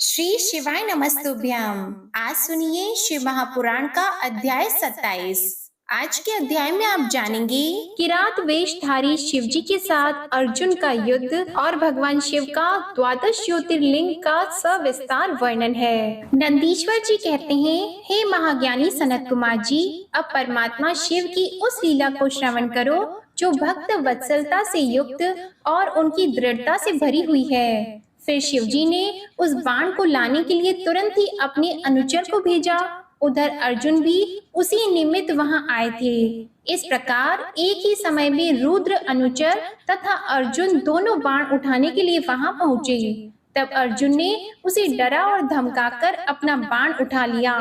श्री शिवाय नमस्तुभ्यम। आज सुनिए शिव महापुराण का अध्याय 27। आज के अध्याय में आप जानेंगे किरात वेशधारी शिवजी के साथ अर्जुन का युद्ध और भगवान शिव का द्वादश ज्योतिर्लिंग का सविस्तार वर्णन है। नंदीश्वर जी कहते हैं, हे महाज्ञानी सनत कुमार जी, अब परमात्मा शिव की उस लीला को श्रवण करो जो भक्त वत्सलता से युक्त और उनकी दृढ़ता से भरी हुई है। फिर शिवजी ने उस बाण को लाने के लिए तुरंत ही अपने अनुचर को भेजा। उधर अर्जुन भी उसी निमित्त वहां आए थे। इस प्रकार एक ही समय में रुद्र अनुचर तथा अर्जुन दोनों बाण उठाने के लिए वहां पहुंचे। तब अर्जुन ने उसे डरा और धमकाकर अपना बाण उठा लिया।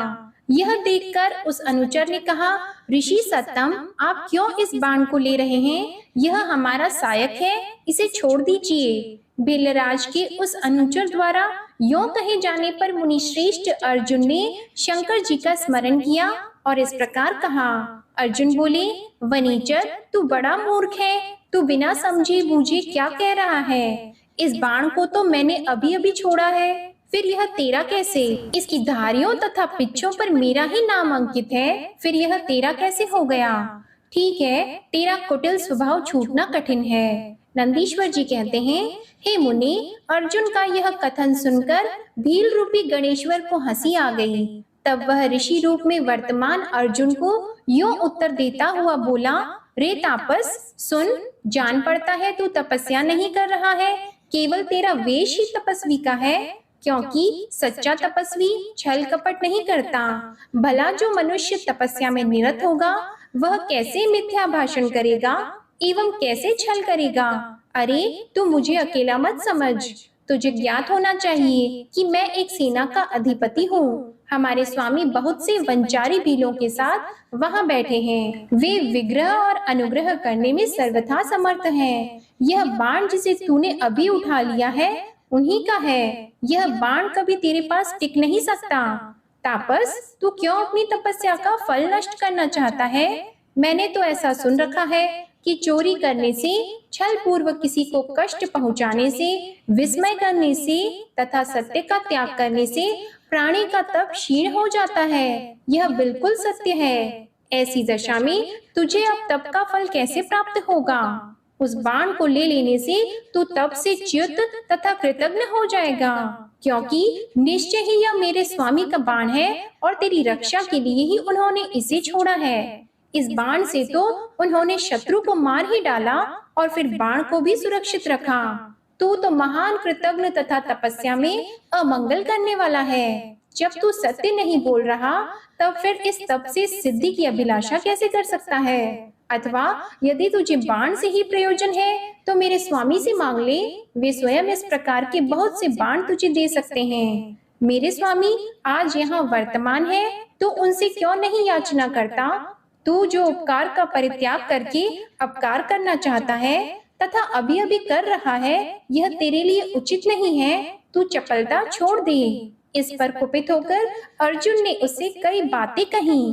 यह देखकर उस अनुचर ने कहा, ऋषि सत्तम, आप क्यों इस बाण को ले रहे हैं? यह हमारा सहायक है, इसे छोड़ दीजिए। बेलराज के उस अनुचर द्वारा यों कहे जाने पर मुनि श्रेष्ठ अर्जुन ने शंकर जी का स्मरण किया और इस प्रकार कहा। अर्जुन बोले, वनीचर, तू बड़ा मूर्ख है, तू बिना समझे बूझे क्या कह रहा है? इस बाण को तो मैंने अभी अभी छोड़ा है, फिर यह तेरा कैसे? इसकी धारियों तथा पिच्छों पर मेरा ही नाम अंकित है, फिर यह तेरा कैसे हो गया? ठीक है, तेरा कुटिल स्वभाव छूटना कठिन है। नंदीश्वर जी कहते हैं, हे मुनि, अर्जुन का यह कथन सुनकर भील रूपी गणेश्वर को हंसी आ गई। तब वह ऋषि रूप में वर्तमान अर्जुन को यूं उत्तर देता हुआ बोला, रे तापस, सुन, जान पड़ता है तू तपस्या नहीं कर रहा है, केवल तेरा वेश ही तपस्वी का है, क्योंकि सच्चा तपस्वी छल कपट नहीं करता। भला जो मनुष्य तपस्या में निरत होगा वह कैसे मिथ्या भाषण करेगा एवं कैसे छल करेगा? अरे तू मुझे अकेला मत समझ, तुझे ज्ञात होना चाहिए कि मैं एक सेना का अधिपति हूँ। हमारे स्वामी बहुत से वंचारी भीलों के साथ वहाँ बैठे हैं। वे विग्रह और अनुग्रह करने में सर्वथा समर्थ हैं। यह बाण जिसे तूने अभी उठा लिया है उन्हीं का है। यह बाण कभी तेरे पास टिक नहीं सकता। तापस, तू क्यों अपनी तपस्या का फल नष्ट करना चाहता है? मैंने तो ऐसा सुन रखा है कि चोरी करने से, छल पूर्वक किसी को कष्ट पहुंचाने से, विस्मय करने से तथा सत्य का त्याग करने से प्राणी का तप क्षीण हो जाता है। यह बिल्कुल सत्य है। ऐसी दशा में तुझे अब तप का फल कैसे प्राप्त होगा? उस बाण को ले लेने से तू तप से च्युत तथा कृतज्ञ हो जाएगा, क्योंकि निश्चय ही यह मेरे स्वामी का बाण है और तेरी रक्षा के लिए ही उन्होंने इसे छोड़ा है। इस बाण से तो उन्होंने शत्रु को मार ही डाला और फिर बाण को भी सुरक्षित रखा। तू तो महान कृतज्ञ तथा तपस्या में अमंगल करने वाला है। जब तू सत्य नहीं बोल रहा तब फिर इस तप से सिद्धि की अभिलाषा कैसे कर सकता है? अथवा यदि तुझे बाण से ही प्रयोजन है तो मेरे स्वामी से मांग ले, वे स्वयं इस प्रकार के बहुत से बाण तुझे दे सकते हैं। मेरे स्वामी आज यहाँ वर्तमान है तो उनसे क्यों नहीं याचना करता? तू जो उपकार का परित्याग करके अपकार करना चाहता है तथा अभी अभी कर रहा है, यह तेरे लिए उचित नहीं है। तू चपलता छोड़ दे। इस पर कुपित होकर अर्जुन ने उससे कई बातें कही।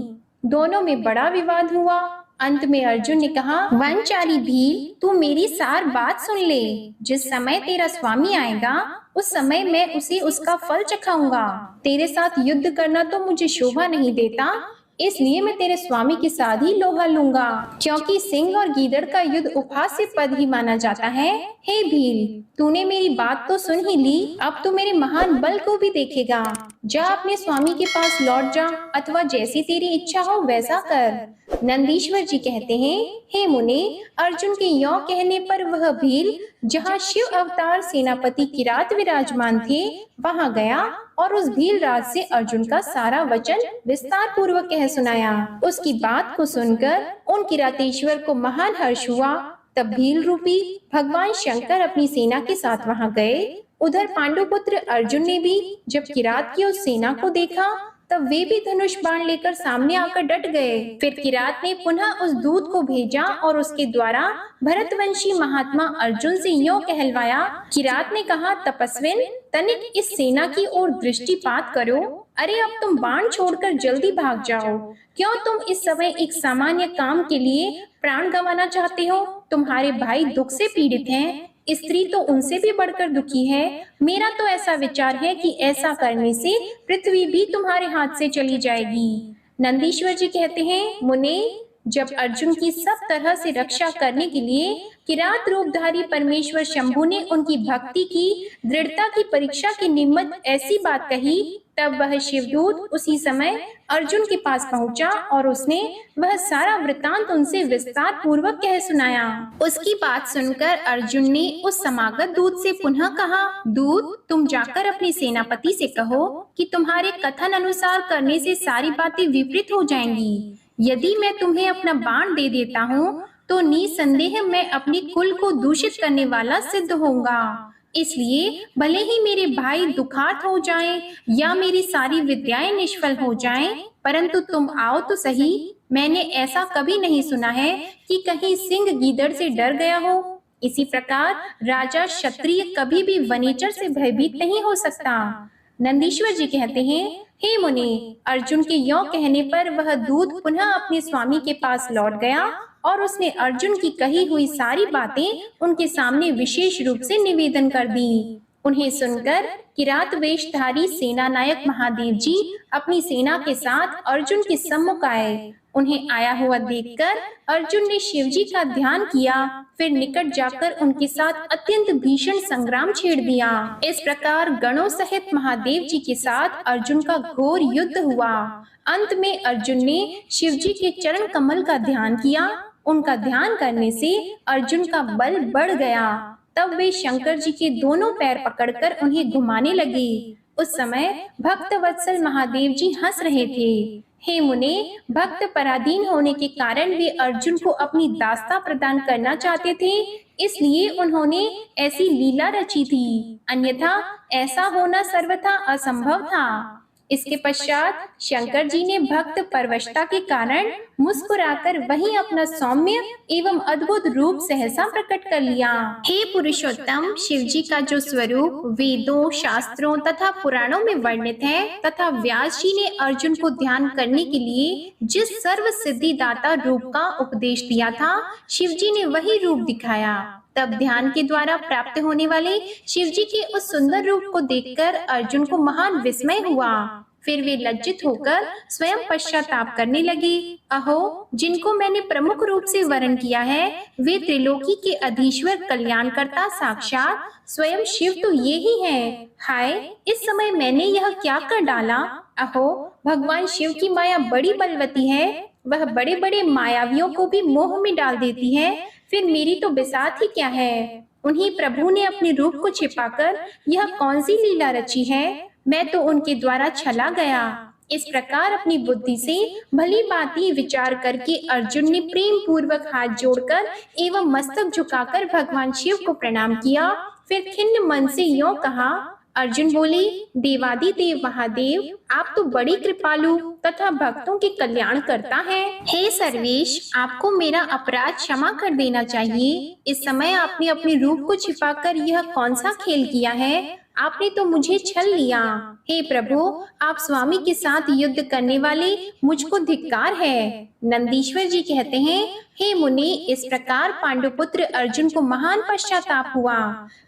दोनों में बड़ा विवाद हुआ। अंत में अर्जुन ने कहा, वनचारी भील, तू मेरी सार बात सुन ले। जिस समय तेरा स्वामी आएगा उस समय मैं उसे उसका फल चखाऊंगा। तेरे साथ युद्ध करना तो मुझे शोभा नहीं देता, इसलिए मैं तेरे स्वामी के साथ ही लोहा लूंगा, क्योंकि सिंह और गीदड़ का युद्ध उपहास्य पद ही माना जाता है। हे भील, तूने मेरी बात तो सुन ही ली, अब तू मेरे महान बल को भी देखेगा। जा अपने स्वामी के पास लौट जा, अथवा जैसी तेरी इच्छा हो वैसा कर। नंदीश्वर जी कहते हैं, हे मुनि, अर्जुन के यों कहने पर वह भील जहाँ शिव अवतार सेनापति किरात विराजमान थे वहां गया और उस भील राज से अर्जुन का सारा वचन विस्तार पूर्वक कह सुनाया। उसकी बात को सुनकर उन किरातेश्वर को महान हर्ष हुआ। तब भील रूपी भगवान शंकर अपनी सेना के साथ वहां गए। उधर पांडुपुत्र अर्जुन ने भी जब किरात की उस सेना को देखा तब वे भी धनुष बाण लेकर सामने आकर डट गए। फिर किरात ने पुनः उस दूत को भेजा और उसके द्वारा भरतवंशी महात्मा अर्जुन से यों कहलवाया। किरात ने कहा, तपस्विन, तनिक इस सेना की ओर दृष्टिपात करो। अरे अब तुम बाण छोड़कर जल्दी भाग जाओ। क्यों तुम इस समय एक सामान्य काम के लिए प्राण गंवाना चाहते हो? तुम्हारे भाई दुख से पीड़ित हैं। स्त्री तो उनसे भी बढ़कर दुखी है। मेरा तो ऐसा विचार है कि ऐसा करने से पृथ्वी भी तुम्हारे हाथ से चली जाएगी। नंदीश्वर जी कहते हैं, मुने, जब अर्जुन की सब तरह से रक्षा करने के लिए किरात रूपधारी परमेश्वर शंभु ने उनकी भक्ति की दृढ़ता की परीक्षा के निमित्त ऐसी बात कही, तब वह शिवदूत उसी समय अर्जुन के पास पहुंचा और उसने वह सारा वृतांत उनसे विस्तार पूर्वक कह सुनाया। उसकी बात सुनकर अर्जुन ने उस समागत दूत से पुनः कहा, दूत, तुम जाकर अपने सेनापति से कहो कि तुम्हारे कथन अनुसार करने से सारी बातें विपरीत हो जाएंगी। यदि मैं तुम्हें अपना बाण दे देता हूँ तो निसंदेह मैं अपने कुल को दूषित करने वाला सिद्ध होऊंगा। इसलिए भले ही मेरे भाई दुखार्त हो जाएं या मेरी सारी विद्याएं निष्फल हो जाएं, परंतु तुम आओ तो सही। मैंने ऐसा कभी नहीं सुना है कि कहीं सिंह गीदड़ से डर गया हो। इसी प्रकार राजा क्षत्रिय कभी भी वनेचर से भयभीत नहीं हो सकता। नंदीश्वर जी कहते हैं, हे मुनि, अर्जुन के यों कहने पर वह दूत पुनः अपने स्वामी के पास लौट गया और उसने अर्जुन की कही हुई सारी बातें उनके सामने विशेष रूप से निवेदन कर दी। उन्हें सुनकर किरात वेशधारी सेना नायक महादेव जी अपनी सेना के साथ अर्जुन के सम्मुख आए। उन्हें आया हुआ देखकर अर्जुन ने शिव जी का ध्यान किया, फिर निकट जाकर उनके साथ अत्यंत भीषण संग्राम छेड़ दिया। इस प्रकार गणों सहित महादेव जी के साथ अर्जुन का घोर युद्ध हुआ। अंत में अर्जुन ने शिव जी के चरण कमल का ध्यान किया। उनका ध्यान करने से अर्जुन का बल बढ़ गया। तब वे शंकर जी के दोनों पैर पकड़कर उन्हें घुमाने लगे। उस समय भक्त वत्सल महादेव जी हंस रहे थे। हे मुने, भक्त पराधीन होने के कारण वे अर्जुन को अपनी दास्ता प्रदान करना चाहते थे, इसलिए उन्होंने ऐसी लीला रची थी, अन्यथा ऐसा होना सर्वथा असंभव था। इसके पश्चात शंकर जी ने भक्त परवशता के कारण मुस्कुराकर वहीं अपना सौम्य एवं अद्भुत रूप सहसा प्रकट कर लिया। हे पुरुषोत्तम, शिव जी का जो स्वरूप वेदों, शास्त्रों तथा पुराणों में वर्णित है तथा व्यास जी ने अर्जुन को ध्यान करने के लिए जिस सर्व सिद्धि दाता रूप का उपदेश दिया था, शिव जी ने वही रूप दिखाया। तब ध्यान के द्वारा प्राप्त होने वाले शिव जी के उस सुंदर रूप को देखकर अर्जुन को महान विस्मय हुआ। फिर वे लज्जित होकर स्वयं पश्चाताप करने लगे। अहो, जिनको मैंने प्रमुख रूप से वर्ण किया है, वे त्रिलोकी के अधीश्वर कल्याणकर्ता साक्षात स्वयं शिव तो ये ही हैं। हाय, इस समय मैंने यह क्या कर डाला। अहो, भगवान शिव की माया बड़ी बलवती है। वह बड़े बड़े मायावियों को भी मोह में डाल देती है। फिर मेरी तो बिसात ही क्या है। उन्हीं प्रभु ने अपने रूप को छिपाकर यह कौन सी लीला रची है। मैं तो उनके द्वारा छला गया। इस प्रकार अपनी बुद्धि से भली भांति विचार करके अर्जुन ने प्रेम पूर्वक हाथ जोड़कर एवं मस्तक झुकाकर भगवान शिव को प्रणाम किया। फिर खिन्न मन से यों कहा। अर्जुन बोले, देवादिदेव महादेव, आप तो बड़ी कृपालु तथा भक्तों के कल्याण करता है। हे सर्वेश, आपको मेरा अपराध क्षमा कर देना चाहिए। इस समय आपने अपने रूप को छिपाकर यह कौन सा खेल किया है। आपने तो मुझे छल लिया। हे प्रभु, आप स्वामी के साथ युद्ध करने वाले मुझको धिक्कार है। नंदीश्वर जी कहते हैं, हे मुनि, इस प्रकार पांडुपुत्र अर्जुन को महान पश्चाताप हुआ।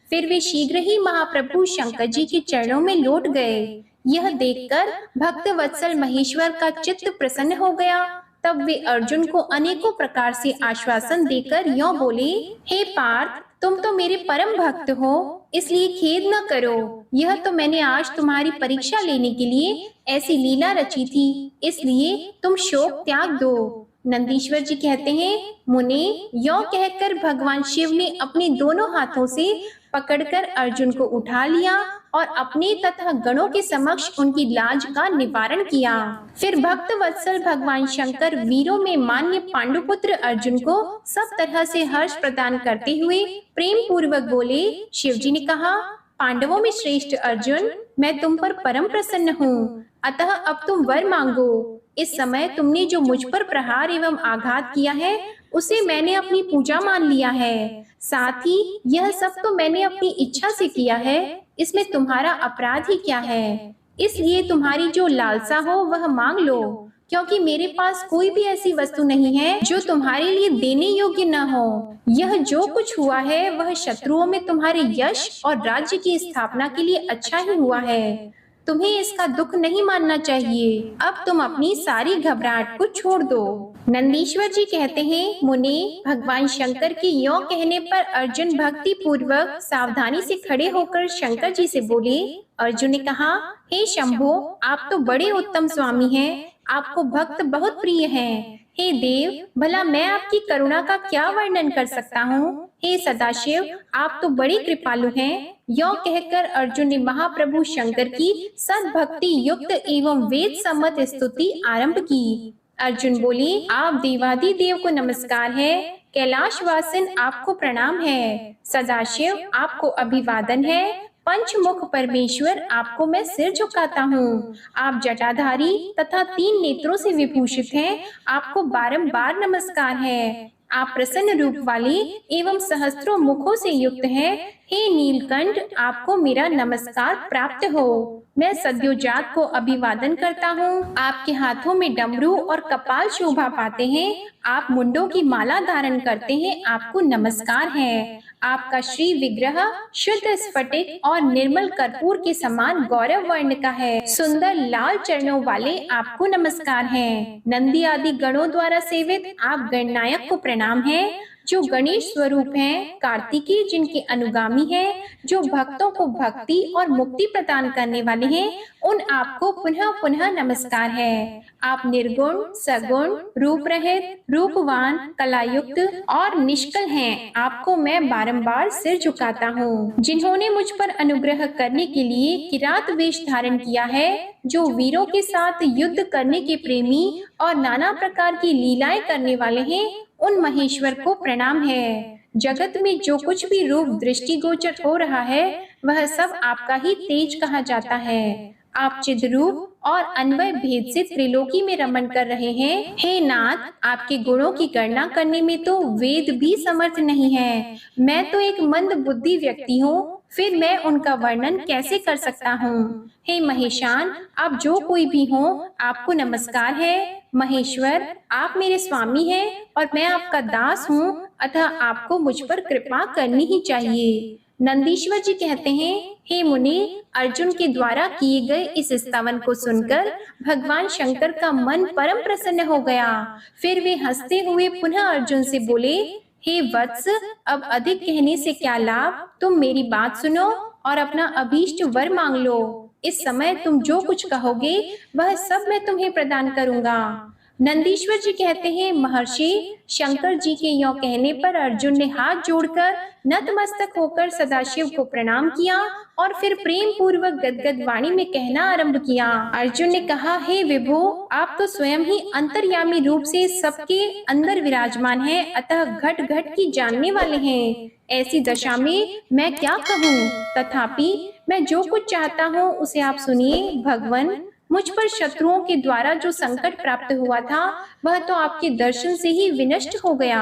फिर वे शीघ्र ही महाप्रभु शंकर जी के चरणों में लौट गए। यह देखकर भक्त वत्सल महेश्वर का चित्त प्रसन्न हो गया। तब वे अर्जुन को अनेकों प्रकार से आश्वासन देकर यों बोले, हे पार्थ, तुम तो मेरे परम भक्त हो, इसलिए खेद न करो। यह तो मैंने आज तुम्हारी परीक्षा लेने के लिए ऐसी लीला रची थी, इसलिए तुम शोक त्याग दो। नंदीश्वर जी कहते हैं, मुने, यों कहकर भगवान शिव ने अपने दोनों हाथों से पकड़कर अर्जुन को उठा लिया और अपने तथा गणों के समक्ष उनकी लाज का निवारण किया। फिर भक्त वत्सल भगवान शंकर वीरों में मान्य पांडुपुत्र अर्जुन को सब तरह से हर्ष प्रदान करते हुए प्रेम पूर्वक बोले। शिव जी ने कहा, पांडवों में श्रेष्ठ अर्जुन, मैं तुम पर परम प्रसन्न हूँ, अतः अब तुम वर मांगो। इस समय तुमने जो मुझ पर प्रहार एवं आघात किया है, उसे मैंने अपनी पूजा मान लिया है। साथ ही यह सब तो मैंने अपनी इच्छा से किया है, इसमें तुम्हारा अपराध ही क्या है। इसलिए तुम्हारी जो लालसा हो वह मांग लो, क्योंकि मेरे पास कोई भी ऐसी वस्तु नहीं है जो तुम्हारे लिए देने योग्य न हो। यह जो कुछ हुआ है वह शत्रुओं में तुम्हारे यश और राज्य की स्थापना के लिए अच्छा ही हुआ है। तुम्हें इसका दुख नहीं मानना चाहिए। अब तुम अपनी सारी घबराहट को छोड़ दो। नंदीश्वर जी कहते हैं, मुनि, भगवान शंकर के यों कहने पर अर्जुन भक्ति पूर्वक सावधानी से खड़े होकर शंकर जी से बोले। अर्जुन ने कहा, हे शंभो, आप तो बड़े उत्तम स्वामी हैं। आपको भक्त बहुत प्रिय हैं। हे देव, भला मैं आपकी करुणा का क्या वर्णन कर सकता हूँ। हे सदाशिव, आप तो बड़े कृपालु हैं। यों कहकर अर्जुन ने महाप्रभु शंकर की सद्भक्ति युक्त एवं वेद सम्मत स्तुति आरंभ की। अर्जुन बोले, आप देवादिदेव को नमस्कार है। कैलाशवासिन आपको प्रणाम है। सदाशिव आपको अभिवादन है। पंचमुख परमेश्वर आपको मैं सिर झुकाता हूँ। आप जटाधारी तथा 3 नेत्रों से विभूषित हैं। आपको बारंबार नमस्कार है। आप प्रसन्न रूप वाले एवं सहस्त्रों मुखों से युक्त हैं। हे नीलकंठ, आपको मेरा नमस्कार प्राप्त हो। मैं सद्योजात को अभिवादन करता हूँ। आपके हाथों में डमरू और कपाल शोभा पाते हैं। आप मुंडों की माला धारण करते हैं। आपको नमस्कार है। आपका श्री विग्रह शुद्ध स्फटिक और निर्मल कर्पूर के समान गौरव वर्ण का है। सुंदर लाल चरणों वाले आपको नमस्कार है। नंदी आदि गणों द्वारा सेवित आप गणनायक को प्रणाम है। जो गणेश स्वरूप हैं, कार्तिकी जिनके अनुगामी हैं, जो भक्तों को भक्ति और मुक्ति प्रदान करने वाले हैं, उन आपको पुनः पुनः नमस्कार है। आप निर्गुण, सगुण, रूप रहित, रूपवान, कलायुक्त और निष्कल हैं। आपको मैं बारंबार सिर झुकाता हूँ। जिन्होंने मुझ पर अनुग्रह करने के लिए किरात वेश धारण किया है, जो वीरों के साथ युद्ध करने के प्रेमी और नाना प्रकार की लीलाएं करने वाले हैं, उन महेश्वर को प्रणाम है। जगत में जो कुछ भी रूप दृष्टिगोचर हो रहा है, वह सब आपका ही तेज कहा जाता है। आप चिद्रूप और अन्वय भेद से त्रिलोकी में रमण कर रहे हैं। हे नाथ, आपके गुणों की गणना करने में तो वेद भी समर्थ नहीं है। मैं तो एक मंद बुद्धि व्यक्ति हूँ, फिर मैं उनका वर्णन कैसे कर सकता हूँ। हे महेशान, आप जो कोई भी हो, आपको नमस्कार है। महेश्वर, आप मेरे स्वामी हैं और मैं आपका दास हूँ, अतः आपको मुझ पर कृपा करनी ही चाहिए। नंदीश्वर जी कहते हैं, हे मुनि, अर्जुन के द्वारा किए गए इस स्तवन को सुनकर भगवान शंकर का मन परम प्रसन्न हो गया। फिर वे हंसते हुए पुनः अर्जुन से बोले, हे वत्स, अब अधिक कहने से क्या लाभ। तुम मेरी बात सुनो और अपना अभीष्ट वर मांग लो। इस समय तुम जो कुछ कहोगे वह सब मैं तुम्हें प्रदान करूंगा। नंदीश्वर जी कहते हैं, महर्षि, शंकर जी के यों कहने पर अर्जुन ने हाथ जोड़कर नतमस्तक होकर सदाशिव को प्रणाम किया और फिर प्रेम पूर्वक गदगद वाणी में कहना आरंभ किया। अर्जुन ने कहा, हे विभो, आप तो स्वयं ही अंतर्यामी रूप से सबके अंदर विराजमान हैं, अतः घट घट की जानने वाले हैं। ऐसी दशा में मैं क्या कहूँ, तथापि मैं जो कुछ चाहता हूँ उसे आप सुनिए। भगवान, मुझ पर शत्रुओं के द्वारा जो संकट प्राप्त हुआ था, वह तो आपके दर्शन से ही विनष्ट हो गया।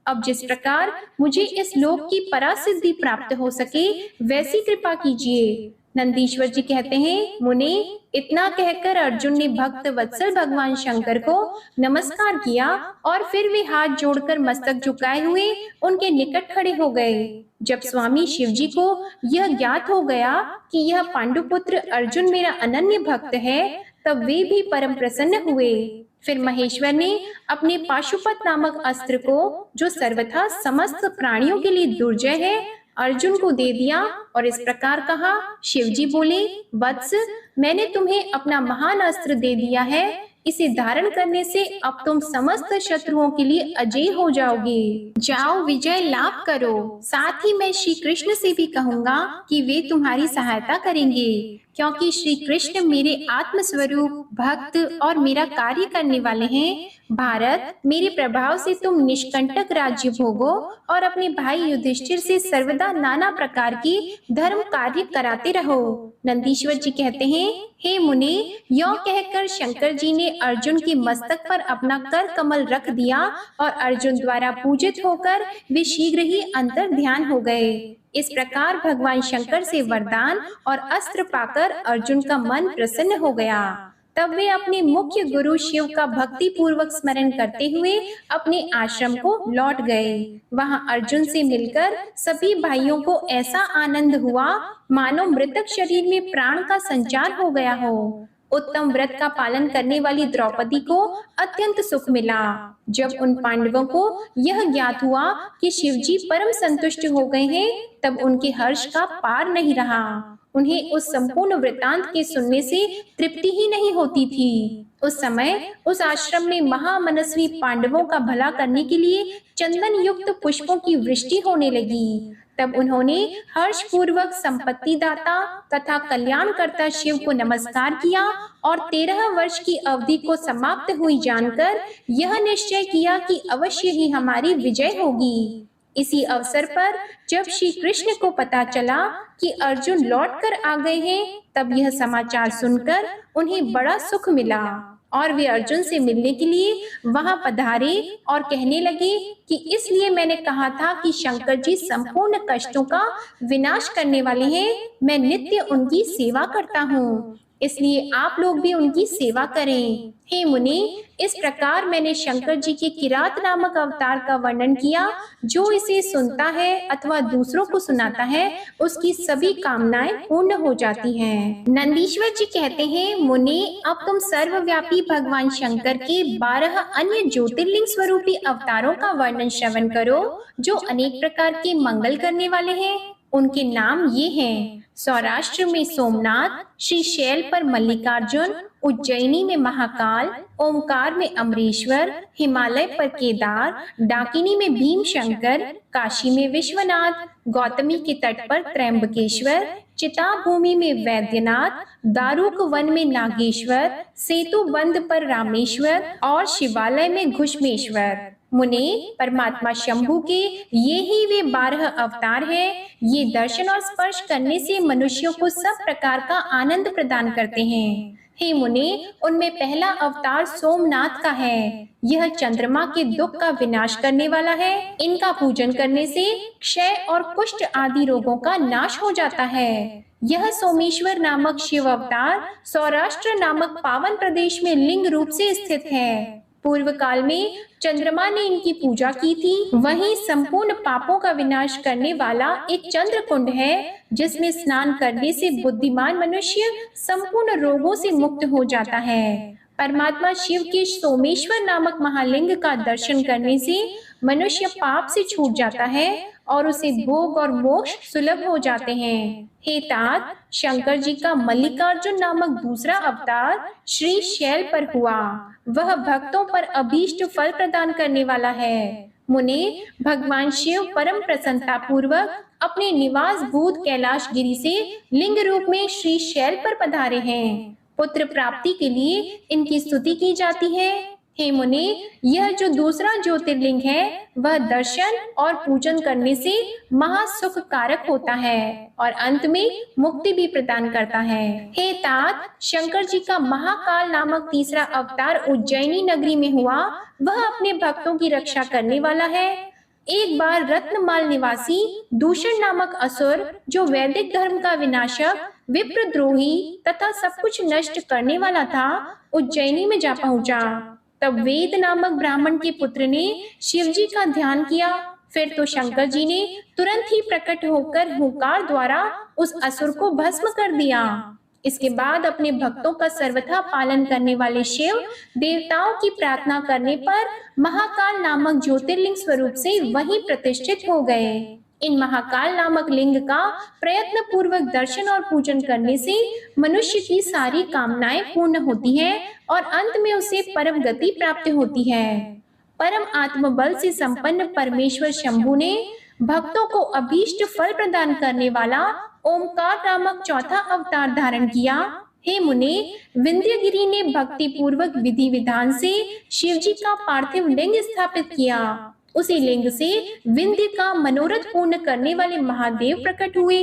अब जिस प्रकार मुझे इस लोक की परासिद्धि प्राप्त हो सके, वैसी कृपा कीजिए। नंदीश्वर जी कहते हैं, मुनि, इतना कहकर अर्जुन ने भक्त वत्सल भगवान शंकर को नमस्कार किया और फिर वे हाथ जोड़कर मस्तक झुकाए हुए उनके निकट खड़े हो गए। जब स्वामी शिव जी को यह ज्ञात हो गया कि यह पांडुपुत्र अर्जुन मेरा अनन्य भक्त है, तब वे भी परम प्रसन्न हुए। फिर महेश्वर ने अपने पाशुपत नामक अस्त्र को, जो सर्वथा समस्त प्राणियों के लिए दुर्जय है, अर्जुन को दे दिया और इस प्रकार कहा। शिवजी बोले, वत्स, मैंने तुम्हें अपना महान अस्त्र दे दिया है। इसे धारण करने से अब तुम समस्त शत्रुओं के लिए अजय हो जाओगे। जाओ, विजय लाभ करो। साथ ही मैं श्री कृष्ण से भी कहूँगा कि वे तुम्हारी सहायता करेंगे, क्योंकि श्री कृष्ण मेरे आत्मस्वरूप, भक्त और मेरा कार्य करने वाले हैं। भारत, मेरे प्रभाव से तुम निष्कंटक राज्य भोगो और अपने भाई युधिष्ठिर से सर्वदा नाना प्रकार की धर्म कार्य कराते रहो। नंदीश्वर जी कहते हैं, हे मुनि, यों कहकर शंकर जी ने अर्जुन के मस्तक पर अपना कर कमल रख दिया और अर्जुन द्वारा पूजित होकर वे शीघ्र ही अंतर ध्यान हो गए। इस प्रकार भगवान शंकर से वरदान और अस्त्र पाकर अर्जुन का मन प्रसन्न हो गया। तब वे अपने मुख्य गुरु शिव का भक्ति पूर्वक स्मरण करते हुए अपने आश्रम को लौट गए। वहां अर्जुन से मिलकर सभी भाइयों को ऐसा आनंद हुआ मानो मृतक शरीर में प्राण का संचार हो गया हो। उत्तम व्रत का पालन करने वाली द्रौपदी को अत्यंत सुख मिला। जब उन पांडवों को यह ज्ञात हुआ कि शिवजी परम संतुष्ट हो गए हैं, तब उनके हर्ष का पार नहीं रहा। उन्हें उस संपूर्ण वृतांत के सुनने से तृप्ति ही नहीं होती थी। उस समय उस आश्रम में महामनस्वी पांडवों का भला करने के लिए चंदन युक्त पुष्पों की वृष्टि होने लगी। तब उन्होंने हर्ष पूर्वक संपत्ति दाता तथा कल्याणकर्ता शिव को नमस्कार किया और 13 वर्ष की अवधि को समाप्त हुई जानकर यह निश्चय किया कि अवश्य ही हमारी विजय होगी। इसी अवसर पर जब श्री कृष्ण को पता चला कि अर्जुन लौटकर आ गए हैं, तब यह समाचार सुनकर उन्हें बड़ा सुख मिला और वे अर्जुन से मिलने के लिए वहां पधारे और कहने लगे कि इसलिए मैंने कहा था कि शंकर जी संपूर्ण कष्टों का विनाश करने वाले हैं। मैं नित्य उनकी सेवा करता हूँ, इसलिए आप लोग भी उनकी सेवा करें। हे मुनि, इस प्रकार मैंने शंकर जी के किरात नामक अवतार का वर्णन किया। जो इसे सुनता है अथवा दूसरों को सुनाता है, उसकी सभी कामनाएं पूर्ण हो जाती हैं। नंदीश्वर जी कहते हैं, मुनि, अब तुम सर्वव्यापी भगवान शंकर के 12 अन्य ज्योतिर्लिंग स्वरूपी अवतारों का वर्णन श्रवण करो, जो अनेक प्रकार के मंगल करने वाले हैं। उनके नाम ये हैं: सौराष्ट्र में सोमनाथ, श्रीशैल पर मल्लिकार्जुन, उज्जैनी में महाकाल, ओमकार में अमरेश्वर, हिमालय पर केदार, डाकिनी में भीमशंकर, काशी में विश्वनाथ, गौतमी के तट पर त्रयंबकेश्वर, चिता भूमि में वैद्यनाथ, दारुक वन में नागेश्वर, सेतु बंद पर रामेश्वर और शिवालय में घुष्मेश्वर। मुने, परमात्मा शंभु के ये ही वे 12 अवतार हैं। ये दर्शन और स्पर्श करने से मनुष्यों को सब प्रकार का आनंद प्रदान करते हैं। हे मुने, उनमें पहला अवतार सोमनाथ का है। यह चंद्रमा के दुख का विनाश करने वाला है। इनका पूजन करने से क्षय और कुष्ठ आदि रोगों का नाश हो जाता है। यह सोमेश्वर नामक शिव अवतार सौराष्ट्र नामक पावन प्रदेश में लिंग रूप से स्थित है। पूर्व काल में चंद्रमा ने इनकी पूजा की थी। वहीं संपूर्ण पापों का विनाश करने वाला एक चंद्र कुंड है, जिसमें स्नान करने से बुद्धिमान मनुष्य संपूर्ण रोगों से मुक्त हो जाता है। परमात्मा शिव के सोमेश्वर नामक महालिंग का दर्शन करने से मनुष्य पाप से छूट जाता है और उसे भोग और मोक्ष सुलभ हो जाते हैं। हे तात, शंकर जी का मल्लिकार्जुन नामक दूसरा अवतार श्री शैल पर हुआ। वह भक्तों पर अभीष्ट फल प्रदान करने वाला है। मुने, भगवान शिव परम प्रसन्नता पूर्वक अपने निवास भूत कैलाश गिरी से लिंग रूप में श्री शैल पर पधारे हैं। पुत्र प्राप्ति के लिए इनकी स्तुति की जाती है। हे मुने, यह जो दूसरा ज्योतिर्लिंग है, वह दर्शन और पूजन करने से महासुख कारक होता है और अंत में मुक्ति भी प्रदान करता है। हे तात, शंकर जी का महाकाल नामक तीसरा अवतार उज्जैनी नगरी में हुआ। वह अपने भक्तों की रक्षा करने वाला है। एक बार रत्नमाल निवासी दूषण नामक असुर, जो वैदिक धर्म का विनाशक, विप्रद्रोही तथा सब कुछ नष्ट करने वाला था, उज्जैनी में जा पहुंचा। तब वेद नामक ब्राह्मण के पुत्र ने शिव जी का ध्यान किया। फिर तो शंकर जी ने तुरंत ही प्रकट होकर हुंकार द्वारा उस असुर को भस्म कर दिया। इसके बाद अपने भक्तों का सर्वथा पालन करने वाले शिव देवताओं की प्रार्थना करने पर महाकाल नामक ज्योतिर्लिंग स्वरूप से वहीं प्रतिष्ठित हो गए। इन महाकाल नामक लिंग का प्रयत्न पूर्वक दर्शन और पूजन करने से मनुष्य की सारी कामनाएं पूर्ण होती हैं और अंत में उसे परम गति प्राप्त होती है। परम आत्मबल से संपन्न परमेश्वर शंभु ने भक्तों को अभीष्ट फल प्रदान करने वाला ओमकार नामक चौथा अवतार धारण किया। हे मुने, विंध्यगिरि ने भक्ति पूर्वक विधि विधान से शिव जी का पार्थिव लिंग स्थापित किया। उसी लिंग से विंध्य का मनोरथ पूर्ण करने वाले महादेव प्रकट हुए।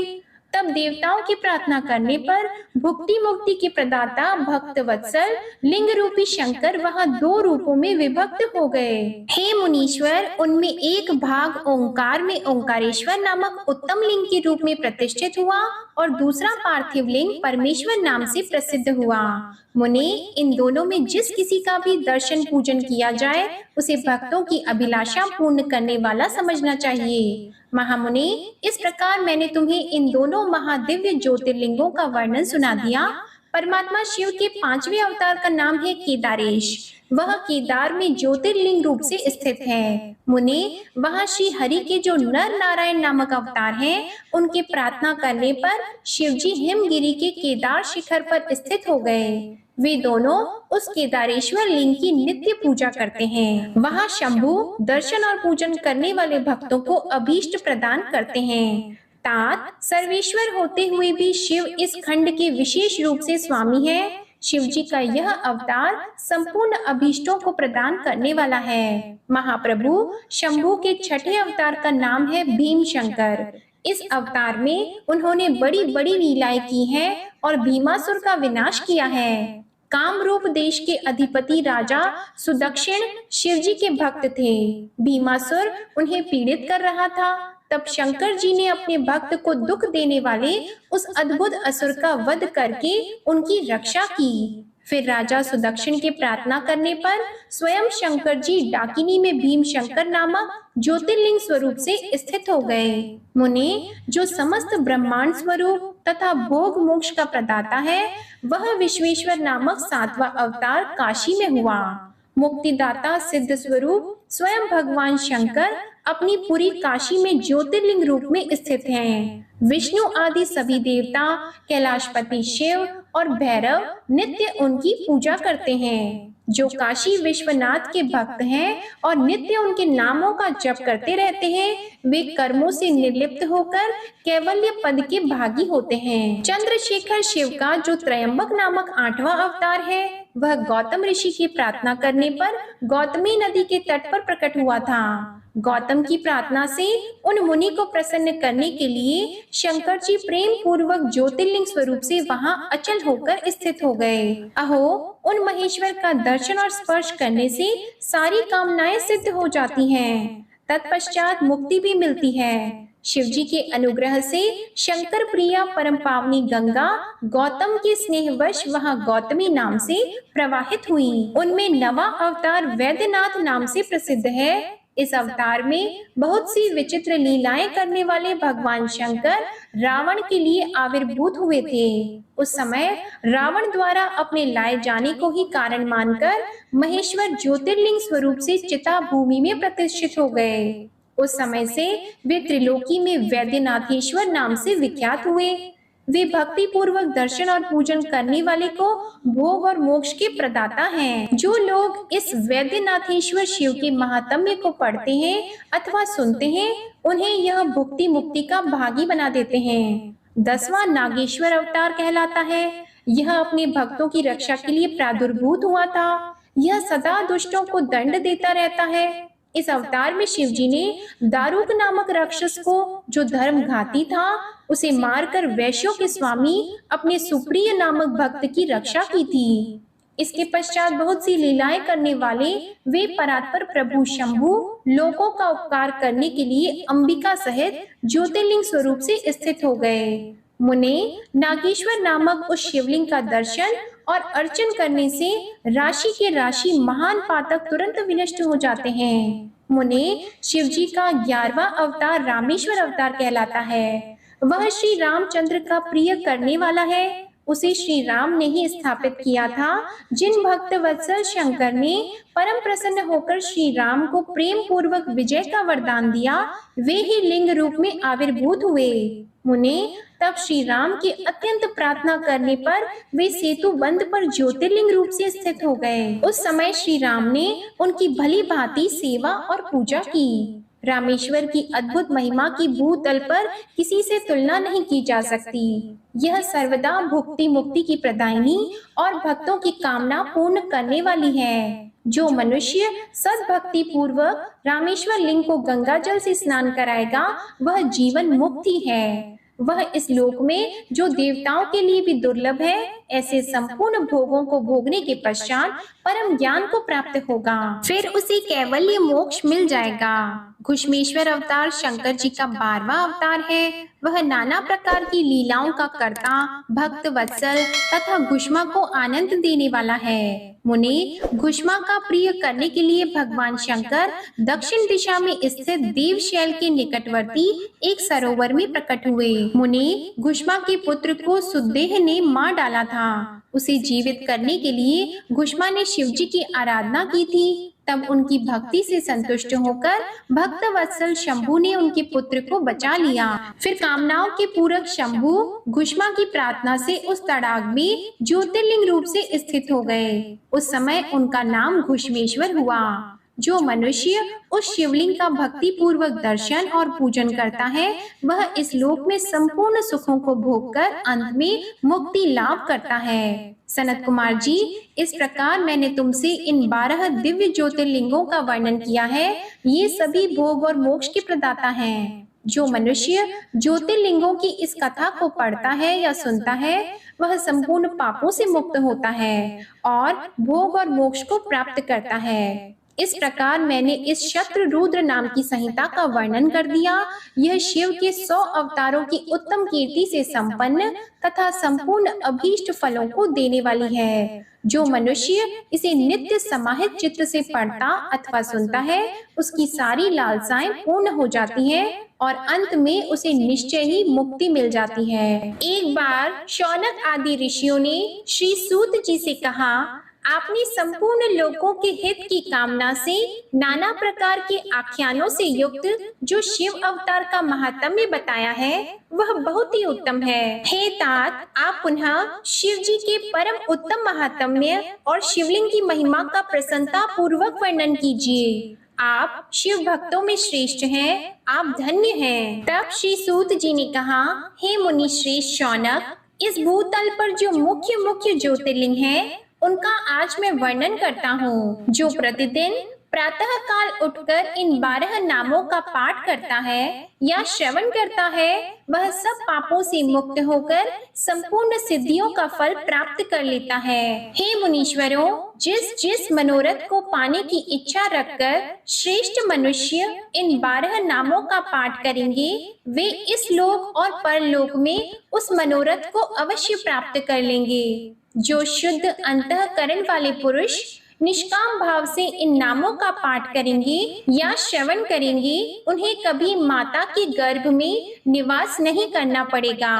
तब देवताओं की प्रार्थना करने पर भुक्ति मुक्ति के प्रदाता भक्त वत्सल लिंग रूपी शंकर वहां दो रूपों में विभक्त हो गए। हे मुनीश्वर, उनमें एक भाग ओंकार में ओंकारेश्वर नामक उत्तम लिंग के रूप में प्रतिष्ठित हुआ और दूसरा पार्थिव लिंग परमेश्वर नाम से प्रसिद्ध हुआ। मुनि, इन दोनों में जिस किसी का भी दर्शन पूजन किया जाए उसे भक्तों की अभिलाषा पूर्ण करने वाला समझना चाहिए। महामुनि, इस प्रकार मैंने तुम्हें इन दोनों महादिव्य ज्योतिर्लिंगों का वर्णन सुना दिया। परमात्मा शिव के 5वें अवतार का नाम है केदारेश। वह केदार में ज्योतिर्लिंग रूप से स्थित है। मुनि, वहाँ श्री हरि के जो नर नारायण नामक अवतार हैं, उनके प्रार्थना करने पर शिवजी हिमगिरी के केदार शिखर पर स्थित हो गए। वे दोनों उस केदारेश्वर लिंग की नित्य पूजा करते हैं। वहाँ शंभु दर्शन और पूजन करने वाले भक्तों को अभीष्ट प्रदान करते हैं। तात सर्वेश्वर होते हुए भी शिव इस खंड के विशेष रूप से स्वामी है। शिव जी का यह अवतार संपूर्ण अभीष्टों को प्रदान करने वाला है। महाप्रभु शंभु के 6ठे अवतार का नाम है भीम शंकर। इस अवतार में उन्होंने बड़ी बड़ी लीलाएं की हैं और भीमासुर का विनाश किया है। कामरूप देश के अधिपति राजा सुदक्षिण शिवजी के भक्त थे। भीमासुर उन्हें पीड़ित कर रहा था। तब शंकर जी ने अपने भक्त को दुख देने वाले उस अद्भुत असुर का वध करके उनकी रक्षा की। फिर राजा सुदक्षिण के प्रार्थना करने पर स्वयं शंकर जी डाकिनी में भीम शंकर नामक ज्योतिर्लिंग स्वरूप से स्थित हो गए। मुनि, जो समस्त ब्रह्मांड स्वरूप तथा भोग मोक्ष का प्रदाता है, वह विश्वेश्वर नामक 7वां अवतार काशी में हुआ। मुक्तिदाता सिद्ध स्वरूप स्वयं भगवान शंकर अपनी पूरी काशी में ज्योतिर्लिंग रूप में स्थित हैं। विष्णु आदि सभी देवता, कैलाशपति शिव और भैरव नित्य उनकी पूजा करते हैं। जो काशी विश्वनाथ के भक्त हैं और नित्य उनके नामों का जप करते रहते हैं, वे कर्मों से निर्लिप्त होकर कैवल्य पद के भागी होते हैं। चंद्रशेखर शिव का जो त्रयंबक नामक 8वां अवतार है, वह गौतम ऋषि की प्रार्थना करने पर गौतमी नदी के तट पर प्रकट हुआ था। गौतम की प्रार्थना से उन मुनि को प्रसन्न करने के लिए शंकर जी प्रेम पूर्वक ज्योतिर्लिंग स्वरूप से वहां अचल होकर स्थित हो गए। अहो, उन महेश्वर का दर्शन और स्पर्श करने से सारी कामनाएं सिद्ध हो जाती हैं। तत्पश्चात मुक्ति भी मिलती है। शिव जी के अनुग्रह से शंकर प्रिया परम पावनी गंगा गौतम के स्नेहवश वहां गौतमी नाम से प्रवाहित हुई। उनमें 9वां अवतार वैद्यनाथ नाम से प्रसिद्ध है। इस अवतार में बहुत सी विचित्र लीलाएं करने वाले भगवान शंकर रावण के लिए आविर्भूत हुए थे। उस समय रावण द्वारा अपने लाए जाने को ही कारण मानकर महेश्वर ज्योतिर्लिंग स्वरूप से चिता भूमि में प्रतिष्ठित हो गए। उस समय से वे त्रिलोकी में वैद्यनाथेश्वर नाम से विख्यात हुए। वे भक्ति पूर्वक दर्शन और पूजन करने वाले को भोग और मोक्ष के प्रदाता हैं। जो लोग इस वैद्यनाथेश्वर शिव के महात्म्य को पढ़ते हैं अथवा सुनते हैं, उन्हें यह भुक्ति मुक्ति का भागी बना देते हैं। 10वां नागेश्वर अवतार कहलाता है। यह अपने भक्तों की रक्षा के लिए प्रादुर्भूत हुआ था। यह सदा दुष्टों को दंड देता रहता है। इस अवतार में शिवजी ने दारुक नामक राक्षस को, जो धर्म घाती था, उसे मारकर वैश्यों के स्वामी अपने सुप्रिय नामक भक्त की रक्षा की थी। इसके पश्चात बहुत सी लीलाएं करने वाले वे परात्पर प्रभु शंभु लोगों का उपकार करने के लिए अंबिका सहित ज्योतिर्लिंग स्वरूप से स्थित हो गए। मुने, नागेश्वर नामक उस शिवलिंग का दर्शन और अर्चन करने से राशि के राशि महान पातक तुरंत विनष्ट हो जाते हैं। मुने, शिव जी का 11वां अवतार रामेश्वर अवतार कहलाता है। वह श्री रामचंद्र का प्रिय करने वाला है। उसे श्री राम ने ही स्थापित किया था। जिन भक्त वत्सल शंकर ने परम प्रसन्न होकर श्री राम को प्रेम पूर्वक विजय का वरदान दिया, वे ही लिंग रूप में आविर्भूत हुए। मुने, तब श्री राम के अत्यंत प्रार्थना करने पर वे सेतु बंध पर ज्योतिर्लिंग रूप से स्थित हो गए। उस समय श्री राम ने उनकी भली भांति सेवा और पूजा की। रामेश्वर की अद्भुत महिमा की भूतल पर किसी से तुलना नहीं की जा सकती। यह सर्वदा भुक्ति मुक्ति की प्रदायिनी और भक्तों की कामना पूर्ण करने वाली है। जो मनुष्य सद्भक्ति पूर्वक रामेश्वर लिंग को गंगा जल से स्नान कराएगा, वह जीवन मुक्ति है। वह इस लोक में जो देवताओं के लिए भी दुर्लभ है, ऐसे संपूर्ण भोगों को भोगने के पश्चात परम ज्ञान को प्राप्त होगा। फिर उसे कैवल्य मोक्ष मिल जाएगा। घुश्मेश्वर अवतार शंकर जी का 12वां अवतार है। वह नाना प्रकार की लीलाओं का कर्ता, भक्त वत्सल तथा घुष्मा को आनंद देने वाला है। मुनि, घुष्मा का प्रिय करने के लिए भगवान शंकर दक्षिण दिशा में स्थित देवशैल के निकटवर्ती एक सरोवर में प्रकट हुए। मुनि, घुष्मा के पुत्र को सुदेह ने मार डाला था। उसे जीवित करने के लिए घुष्मा ने शिव जी की आराधना की थी। तब उनकी भक्ति से संतुष्ट होकर भक्त वत्सल शंभु ने उनके पुत्र को बचा लिया। फिर कामनाओं के पूरक शंभु घुष्मा की प्रार्थना से उस तड़ाग में ज्योतिर्लिंग रूप से स्थित हो गए। उस समय उनका नाम घुश्मेश्वर हुआ। जो मनुष्य उस शिवलिंग का भक्ति पूर्वक दर्शन और पूजन करता है, वह इस लोक में संपूर्ण सुखों को भोगकर अंत में मुक्ति लाभ करता है। सनत कुमार जी, इस प्रकार मैंने तुमसे इन 12 दिव्य ज्योतिर्लिंगों का वर्णन किया है। ये सभी भोग और मोक्ष के प्रदाता हैं। जो मनुष्य ज्योतिर्लिंगों की इस कथा को पढ़ता है या सुनता है, वह संपूर्ण पापों से मुक्त होता है और भोग और मोक्ष को प्राप्त करता है। इस प्रकार मैंने इस शत्र रुद्र नाम की संहिता का वर्णन कर दिया। यह शिव के 100 अवतारों की उत्तम कीर्ति से संपन्न तथा संपूर्ण अभीष्ट फलों को देने वाली है। जो मनुष्य इसे नित्य समाहित चित्त से पढ़ता अथवा सुनता है, उसकी सारी लालसाएं पूर्ण हो जाती हैं और अंत में उसे निश्चय ही मुक्ति मिल जाती है। एक बार शौनक आदि ऋषियों ने श्री सूत जी से कहा, आपने संपूर्ण लोगों के हित की कामना से नाना प्रकार के आख्यानों से युक्त जो शिव अवतार का महात्म्य बताया है, वह बहुत ही उत्तम है। हे तात, आप पुनः शिव जी के परम उत्तम महात्म्य और शिवलिंग की महिमा का प्रसन्नता पूर्वक वर्णन कीजिए। आप शिव भक्तों में श्रेष्ठ हैं, आप धन्य हैं। तब श्री सूत जी ने कहा, हे मुनि श्रेष्ठ शौनक, इस भूतल पर जो मुख्य मुख्य ज्योतिर्लिंग है, उनका आज मैं वर्णन करता हूँ। जो प्रतिदिन प्रातः काल उठकर इन 12 नामों का पाठ करता है या श्रवण करता है, वह सब पापों से मुक्त होकर संपूर्ण सिद्धियों का फल प्राप्त कर लेता है। हे मुनीश्वरों, जिस जिस मनोरथ को पाने की इच्छा रखकर श्रेष्ठ मनुष्य इन 12 नामों का पाठ करेंगे, वे इस लोक और परलोक में उस मनोरथ को अवश्य प्राप्त कर लेंगे। जो शुद्ध अंतःकरण वाले पुरुष निष्काम भाव से इन नामों का पाठ करेंगे या श्रवण करेंगे, उन्हें कभी माता के गर्भ में निवास नहीं करना पड़ेगा,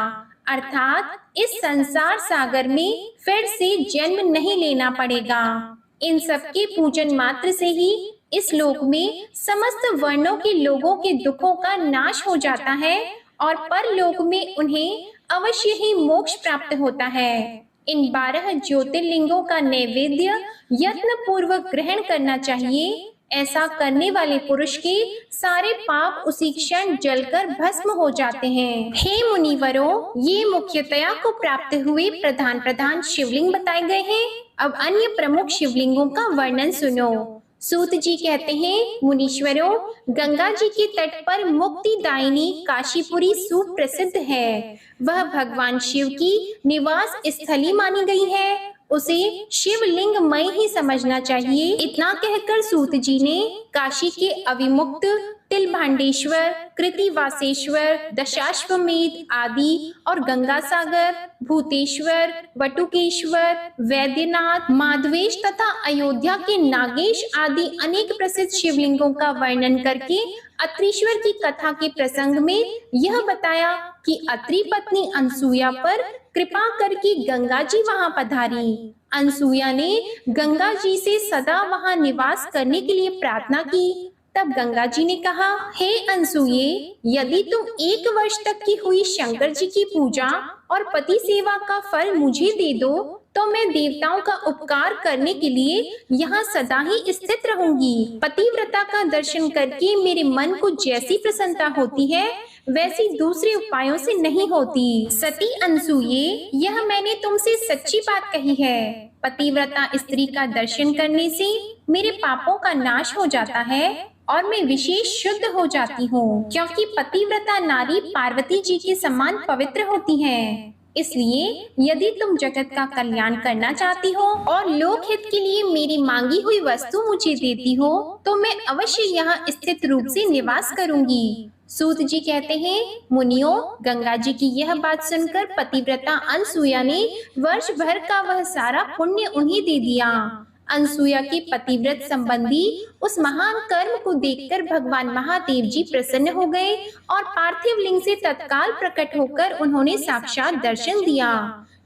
अर्थात इस संसार सागर में फिर से जन्म नहीं लेना पड़ेगा। इन सबके पूजन मात्र से ही इस लोक में समस्त वर्णों के लोगों के दुखों का नाश हो जाता है और परलोक में उन्हें अवश्य ही मोक्ष प्राप्त होता है। इन 12 ज्योतिर्लिंगों का नैवेद्य यत्न पूर्वक ग्रहण करना चाहिए। ऐसा करने वाले पुरुष के सारे पाप उसी क्षण जलकर भस्म हो जाते हैं। हे मुनिवरों, ये मुख्यतया को प्राप्त हुए प्रधान प्रधान शिवलिंग बताए गए हैं। अब अन्य प्रमुख शिवलिंगों का वर्णन सुनो। सूत जी कहते हैं, मुनीश्वरों, गंगा जी के तट पर मुक्तिदायिनी काशीपुरी सुप्रसिद्ध है। वह भगवान शिव की निवास स्थली मानी गई है। उसे शिवलिंगमय ही समझना चाहिए। इतना कहकर सूत जी ने काशी के अविमुक्त, तिलभांडेश्वर, कृतिवासेश्वर, दशाश्वमेध आदि और गंगा सागर, भूतेश्वर, वटुकेश्वर, वैद्यनाथ, माधवेश तथा अयोध्या के नागेश आदि अनेक प्रसिद्ध शिवलिंगों का वर्णन करके अत्रीश्वर की कथा के प्रसंग में यह बताया कि अत्रि पत्नी अनसुया पर कृपा करके गंगा जी वहां पधारी। अनसुया ने गंगा जी से सदा वहां निवास करने के लिए प्रार्थना की। तब गंगा जी ने कहा, हे अनसुये, यदि तुम 1 वर्ष तक की हुई शंकर जी की पूजा और पति सेवा का फल मुझे दे दो, तो मैं देवताओं का उपकार करने के लिए यहाँ सदा ही स्थित रहूंगी। पतिव्रता का दर्शन करके मेरे मन को जैसी प्रसन्नता होती है, वैसी दूसरे उपायों से नहीं होती। सती अनसुये, यह मैंने तुमसे सच्ची बात कही है। पतिव्रता स्त्री का दर्शन करने से मेरे पापों का नाश हो जाता है और मैं विशेष शुद्ध हो जाती हूँ, क्योंकि पतिव्रता नारी पार्वती जी के समान पवित्र होती है। इसलिए यदि तुम जगत का कल्याण करना चाहती हो और लोक हित के लिए मेरी मांगी हुई वस्तु मुझे देती हो, तो मैं अवश्य यहाँ स्थित रूप से निवास करूंगी। सूत जी कहते हैं, मुनियों, गंगा जी की यह बात सुनकर पतिव्रता अनसुया ने वर्ष भर का वह सारा पुण्य उन्हें दे दिया। अनसुया के पतिव्रत संबंधी उस महान कर्म को देखकर भगवान महादेव जी प्रसन्न हो गए और पार्थिव लिंग से तत्काल प्रकट होकर उन्होंने साक्षात दर्शन दिया।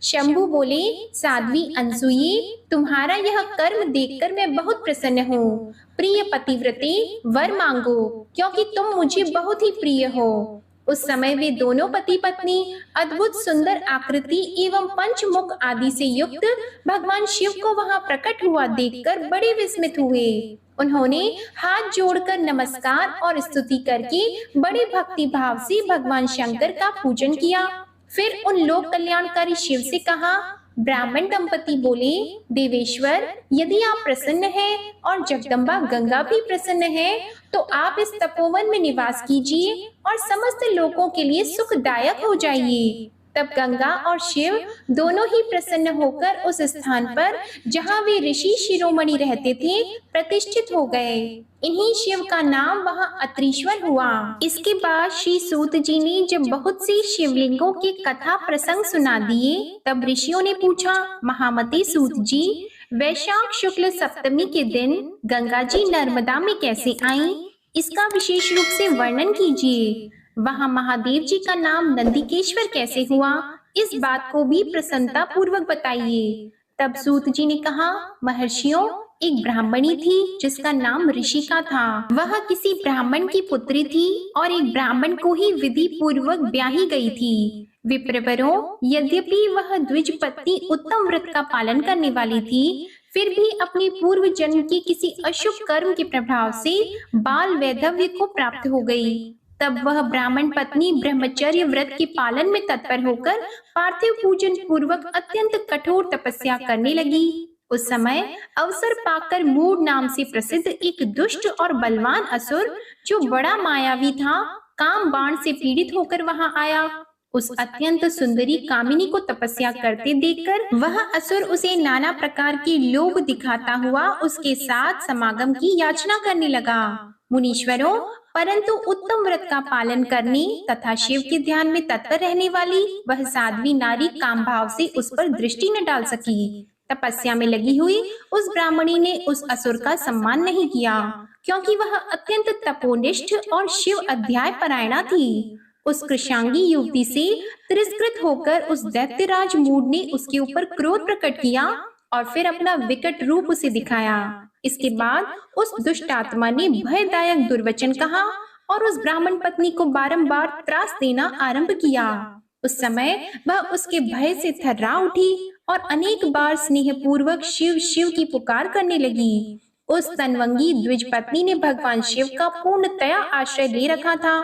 शंभु बोले, साध्वी अनसुई, तुम्हारा यह कर्म देखकर मैं बहुत प्रसन्न हूँ। प्रिय पतिव्रते, वर मांगो, क्योंकि तुम मुझे बहुत ही प्रिय हो। उस समय वे दोनों पति पत्नी अद्भुत सुंदर आकृति एवं पंचमुख आदि से युक्त भगवान शिव को वहां प्रकट हुआ देखकर बड़े विस्मित हुए। उन्होंने हाथ जोड़कर नमस्कार और स्तुति करके बड़े भक्ति भाव से भगवान शंकर का पूजन किया। फिर उन लोक कल्याणकारी शिव से कहा। ब्राह्मण दंपति बोले, देवेश्वर, यदि आप प्रसन्न हैं और जगदम्बा गंगा भी प्रसन्न है, तो आप इस तपोवन में निवास कीजिए और समस्त लोगों के लिए सुखदायक हो जाइए। तब गंगा और शिव दोनों ही प्रसन्न होकर उस स्थान पर जहाँ वे ऋषि शिरोमणि रहते थे प्रतिष्ठित हो गए। इन्हीं शिव का नाम वहाँ अत्रीश्वर हुआ। इसके बाद श्री सूत जी ने जब बहुत सी शिवलिंगों के कथा प्रसंग सुना दिए, तब ऋषियों ने पूछा, महामती सूत जी, वैशाख शुक्ल सप्तमी के दिन गंगा जी नर्मदा में कैसे आईं? इसका विशेष रूप से वर्णन कीजिए। वहाँ महादेव जी का नाम नंदिकेश्वर कैसे हुआ? इस बात को भी प्रसन्नता पूर्वक बताइए। तब सूत जी ने कहा, महर्षियों, एक ब्राह्मणी थी जिसका नाम ऋषिका था। वह किसी ब्राह्मण की पुत्री थी और एक ब्राह्मण को ही विधि पूर्वक ब्याही गई थी। विप्रवरों, यद्यपि वह द्विज पत्नी उत्तम व्रत का पालन करने वाली थी, फिर भी अपने पूर्व जन्म के किसी अशुभ कर्म के प्रभाव से बाल वैधव्य को प्राप्त हो गई। तब वह ब्राह्मण पत्नी ब्रह्मचर्य व्रत के पालन में तत्पर होकर पार्थिव पूजन पूर्वक अत्यंत कठोर तपस्या करने लगी। उस समय अवसर पाकर मूड नाम से प्रसिद्ध एक दुष्ट और बलवान असुर, जो बड़ा मायावी था, काम बाण से पीड़ित होकर वहां आया। उस अत्यंत सुंदरी कामिनी को तपस्या करते देखकर वह असुर उसे नाना प्रकार के लोभ दिखाता हुआ उसके साथ समागम की याचना करने लगा। मुनीश्वरों, परंतु उत्तम व्रत का पालन करने तथा शिव के ध्यान में तत्पर रहने वाली वह साध्वी नारी काम भाव से उस पर दृष्टि न डाल सकी। तपस्या में लगी हुई उस ब्राह्मणी ने उस असुर का सम्मान नहीं किया, क्योंकि वह अत्यंत तपोनिष्ठ और शिव अध्याय परायणा थी। उस कृशांगी युवती से तिरस्कृत होकर उस दैत्यराज मूड ने उसके ऊपर क्रोध प्रकट किया और फिर अपना विकट रूप उसे दिखाया। इसके बाद उस दुष्ट आत्मा ने भयदायक दुर्वचन कहा और उस ब्राह्मण पत्नी को बारंबार त्रास देना आरंभ किया। उस समय वह उसके भय से थर्रा उठी और अनेक बार स्नेह पूर्वक शिव शिव की पुकार करने लगी। उस तनवंगी द्विज पत्नी ने भगवान शिव का पूर्णतया आश्रय ले रखा था।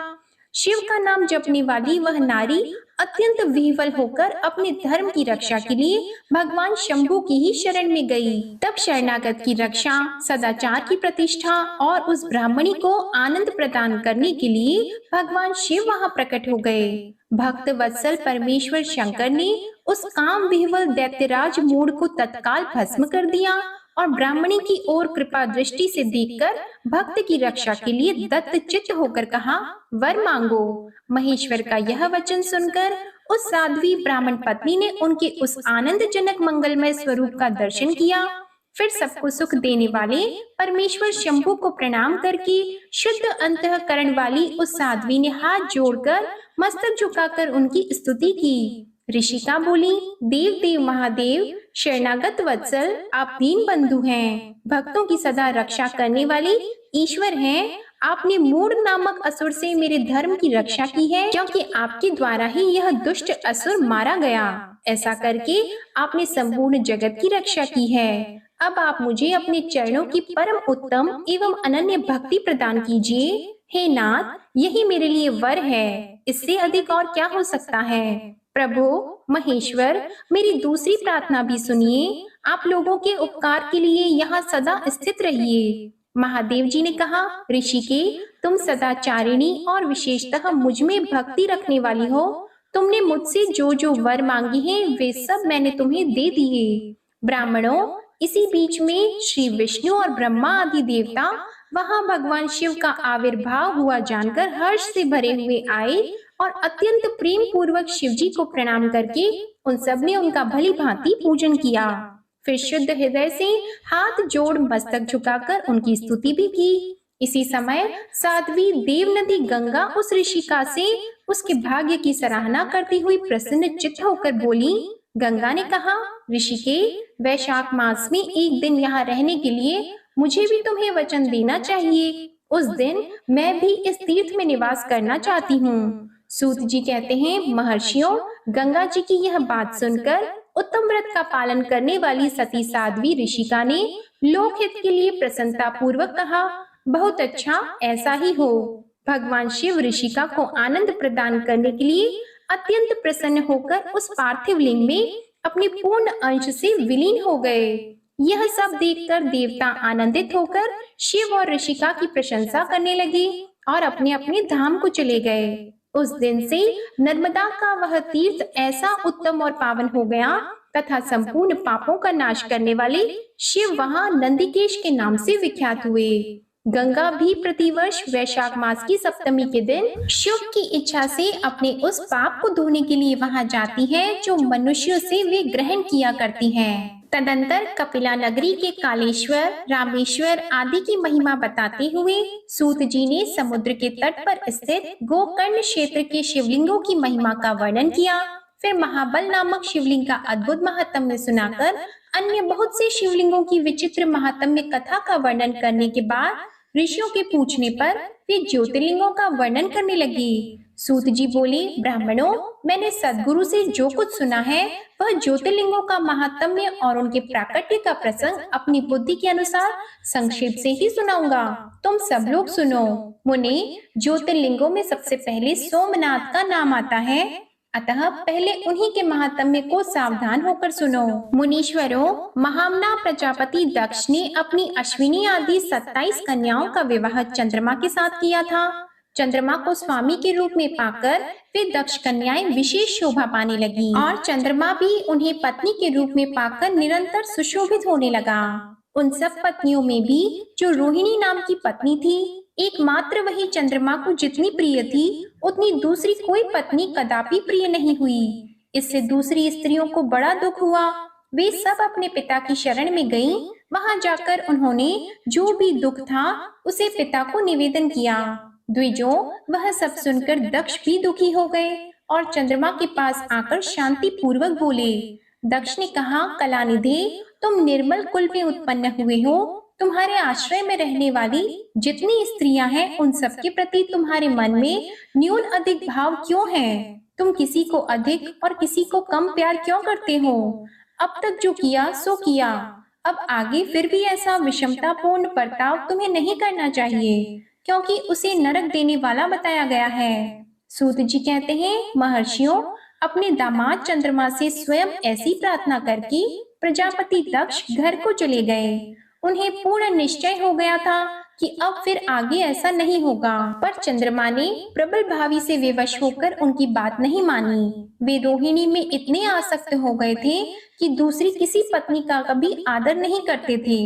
शिव का नाम जपने वाली वह नारी अत्यंत विह्वल होकर अपने धर्म की रक्षा के लिए भगवान शंभु की ही शरण में गई। तब शरणागत की रक्षा, सदाचार की प्रतिष्ठा और उस ब्राह्मणी को आनंद प्रदान करने के लिए भगवान शिव वहां प्रकट हो गए। भक्त वत्सल परमेश्वर शंकर ने उस काम विह्वल दैत्यराज मूड को तत्काल भस्म कर दिया और ब्राह्मणी की ओर कृपा दृष्टि से देखकर भक्त की रक्षा के लिए दत्त चित्त होकर कहा, वर मांगो। महेश्वर का यह वचन सुनकर उस साध्वी ब्राह्मण पत्नी ने उनके उस आनंदजनक मंगलमय स्वरूप का दर्शन किया। फिर सबको सुख देने वाले परमेश्वर शंभु को प्रणाम करके शुद्ध अंतःकरण वाली उस साध्वी ने हाथ जोड़कर मस्तक झुकाकर उनकी स्तुति की। ऋषिका बोली, देव देव महादेव, शरणागत वत्सल, आप दीन बंधु हैं, भक्तों की सदा रक्षा करने वाले ईश्वर हैं। आपने मूड नामक असुर से मेरे धर्म की रक्षा की है, क्योंकि आपके द्वारा ही यह दुष्ट असुर मारा गया। ऐसा करके आपने संपूर्ण जगत की रक्षा की है। अब आप मुझे अपने चरणों की परम उत्तम एवं अनन्य भक्ति प्रदान कीजिए। हे नाथ, यही मेरे लिए वर है, इससे अधिक और क्या हो सकता है। प्रभु महेश्वर, मेरी दूसरी प्रार्थना भी सुनिए। आप लोगों के उपकार के लिए यहाँ सदा स्थित रहिए। महादेव जी ने कहा, ऋषिके, तुम सदाचारिणी और विशेषतः मुझ में भक्ति रखने वाली हो। तुमने मुझसे जो जो वर मांगी हैं वे सब मैंने तुम्हें दे दिए। ब्राह्मणों, इसी बीच में श्री विष्णु और ब्रह्मा आदि देवता वहां भगवान शिव का आविर्भाव हुआ जानकर हर्ष से भरे हुए आए और अत्यंत प्रेम पूर्वक शिव जी को प्रणाम करके उन सब ने उनका भली भांति पूजन किया। फिर शुद्ध हृदय से हाथ जोड़ मस्तक झुकाकर उनकी स्तुति भी की। इसी समय साध्वी देव नदी गंगा उस ऋषिका से उसके भाग्य की सराहना करती हुई प्रसन्न चित्त होकर बोली। गंगा ने कहा, ऋषिके, वैशाख मास में एक दिन यहाँ रहने के लिए मुझे भी तुम्हें वचन देना चाहिए। उस दिन मैं भी इस तीर्थ में निवास करना चाहती हूँ। सूत जी कहते हैं, महर्षियों, गंगा जी की यह बात सुनकर उत्तम व्रत का पालन करने वाली सती साध्वी ऋषिका ने लोकहित के लिए प्रसन्नता पूर्वक कहा, बहुत अच्छा, ऐसा ही हो। भगवान शिव ऋषिका को आनंद प्रदान करने के लिए अत्यंत प्रसन्न होकर उस पार्थिव लिंग में अपने पूर्ण अंश से विलीन हो गए। यह सब देखकर देवता आनंदित होकर शिव और ऋषिका की प्रशंसा करने लगे और अपने अपने धाम को चले गए। उस दिन से नर्मदा का वह तीर्थ ऐसा उत्तम और पावन हो गया तथा संपूर्ण पापों का नाश करने वाले शिव वहां नंदिकेश के नाम से विख्यात हुए। गंगा भी प्रतिवर्ष वैशाख मास की सप्तमी के दिन शिव की इच्छा से अपने उस पाप को धोने के लिए वहां जाती है जो मनुष्यों से वे ग्रहण किया करती हैं। तदंतर कपिला नगरी के कालेश्वर, रामेश्वर आदि की महिमा बताते हुए सूत जी ने समुद्र के तट पर स्थित गोकर्ण क्षेत्र के शिवलिंगों की महिमा का वर्णन किया। फिर महाबल नामक शिवलिंग का अद्भुत महात्म्य सुनाकर अन्य बहुत से शिवलिंगों की विचित्र महात्म्य कथा का वर्णन करने के बाद ऋषियों के पूछने पर वे ज्योतिर्लिंगों का वर्णन करने लगी। सूत जी बोले, ब्राह्मणों, मैंने सद्गुरु से जो कुछ सुना है वह ज्योतिर्लिंगों का महात्म्य और उनके प्राकट्य का प्रसंग अपनी बुद्धि के अनुसार संक्षेप से ही सुनाऊंगा। तुम सब लोग सुनो। मुने, ज्योतिर्लिंगों में सबसे पहले सोमनाथ का नाम आता है, अतः पहले उन्हीं के महात्म्य को सावधान होकर सुनो। मुनीश्वरों, महामना प्रजापति दक्ष ने अपनी अश्विनी आदि 27 कन्याओं का विवाह चंद्रमा के साथ किया था। चंद्रमा को स्वामी के रूप में पाकर वे दक्ष कन्याएं विशेष शोभा पाने लगी और चंद्रमा भी उन्हें पत्नी के रूप में पाकर निरंतर सुशोभित होने लगा। उन सब पत्नियों में भी जो रोहिणी नाम की पत्नी थी, एकमात्र वही चंद्रमा को जितनी प्रिय थी उतनी दूसरी कोई पत्नी कदापि प्रिय नहीं हुई। इससे दूसरी स्त्रियों को बड़ा दुख हुआ। वे सब अपने पिता की शरण में गईं। वहां जाकर उन्होंने जो भी दुख था उसे पिता को निवेदन किया। द्विजों, वह सब सुनकर दक्ष भी दुखी हो गए और चंद्रमा के पास आकर शांति पूर्वक बोले। दक्ष ने कहा, कलानिधे, तुम निर्मल कुल में उत्पन्न हुए हो। तुम्हारे आश्रय में रहने वाली जितनी स्त्रियां हैं उन सब के प्रति तुम्हारे मन में न्यून अधिक भाव क्यों है? तुम किसी को अधिक और किसी को कम प्यार क्यों करते हो? अब तक जो किया सो किया, अब आगे फिर भी ऐसा विषमतापूर्ण बर्ताव तुम्हें नहीं करना चाहिए, क्योंकि उसे नरक देने वाला बताया गया है। सूत जी कहते हैं, महर्षियों, अपने दामाद चंद्रमा से स्वयं ऐसी प्रार्थना करके प्रजापति दक्ष घर को चले गए। उन्हें पूर्ण निश्चय हो गया था कि अब फिर आगे ऐसा नहीं होगा, पर चंद्रमा ने प्रबल भावी से विवश होकर उनकी बात नहीं मानी। वे रोहिणी में इतने आसक्त हो गए थे कि दूसरी किसी पत्नी का कभी आदर नहीं करते थे।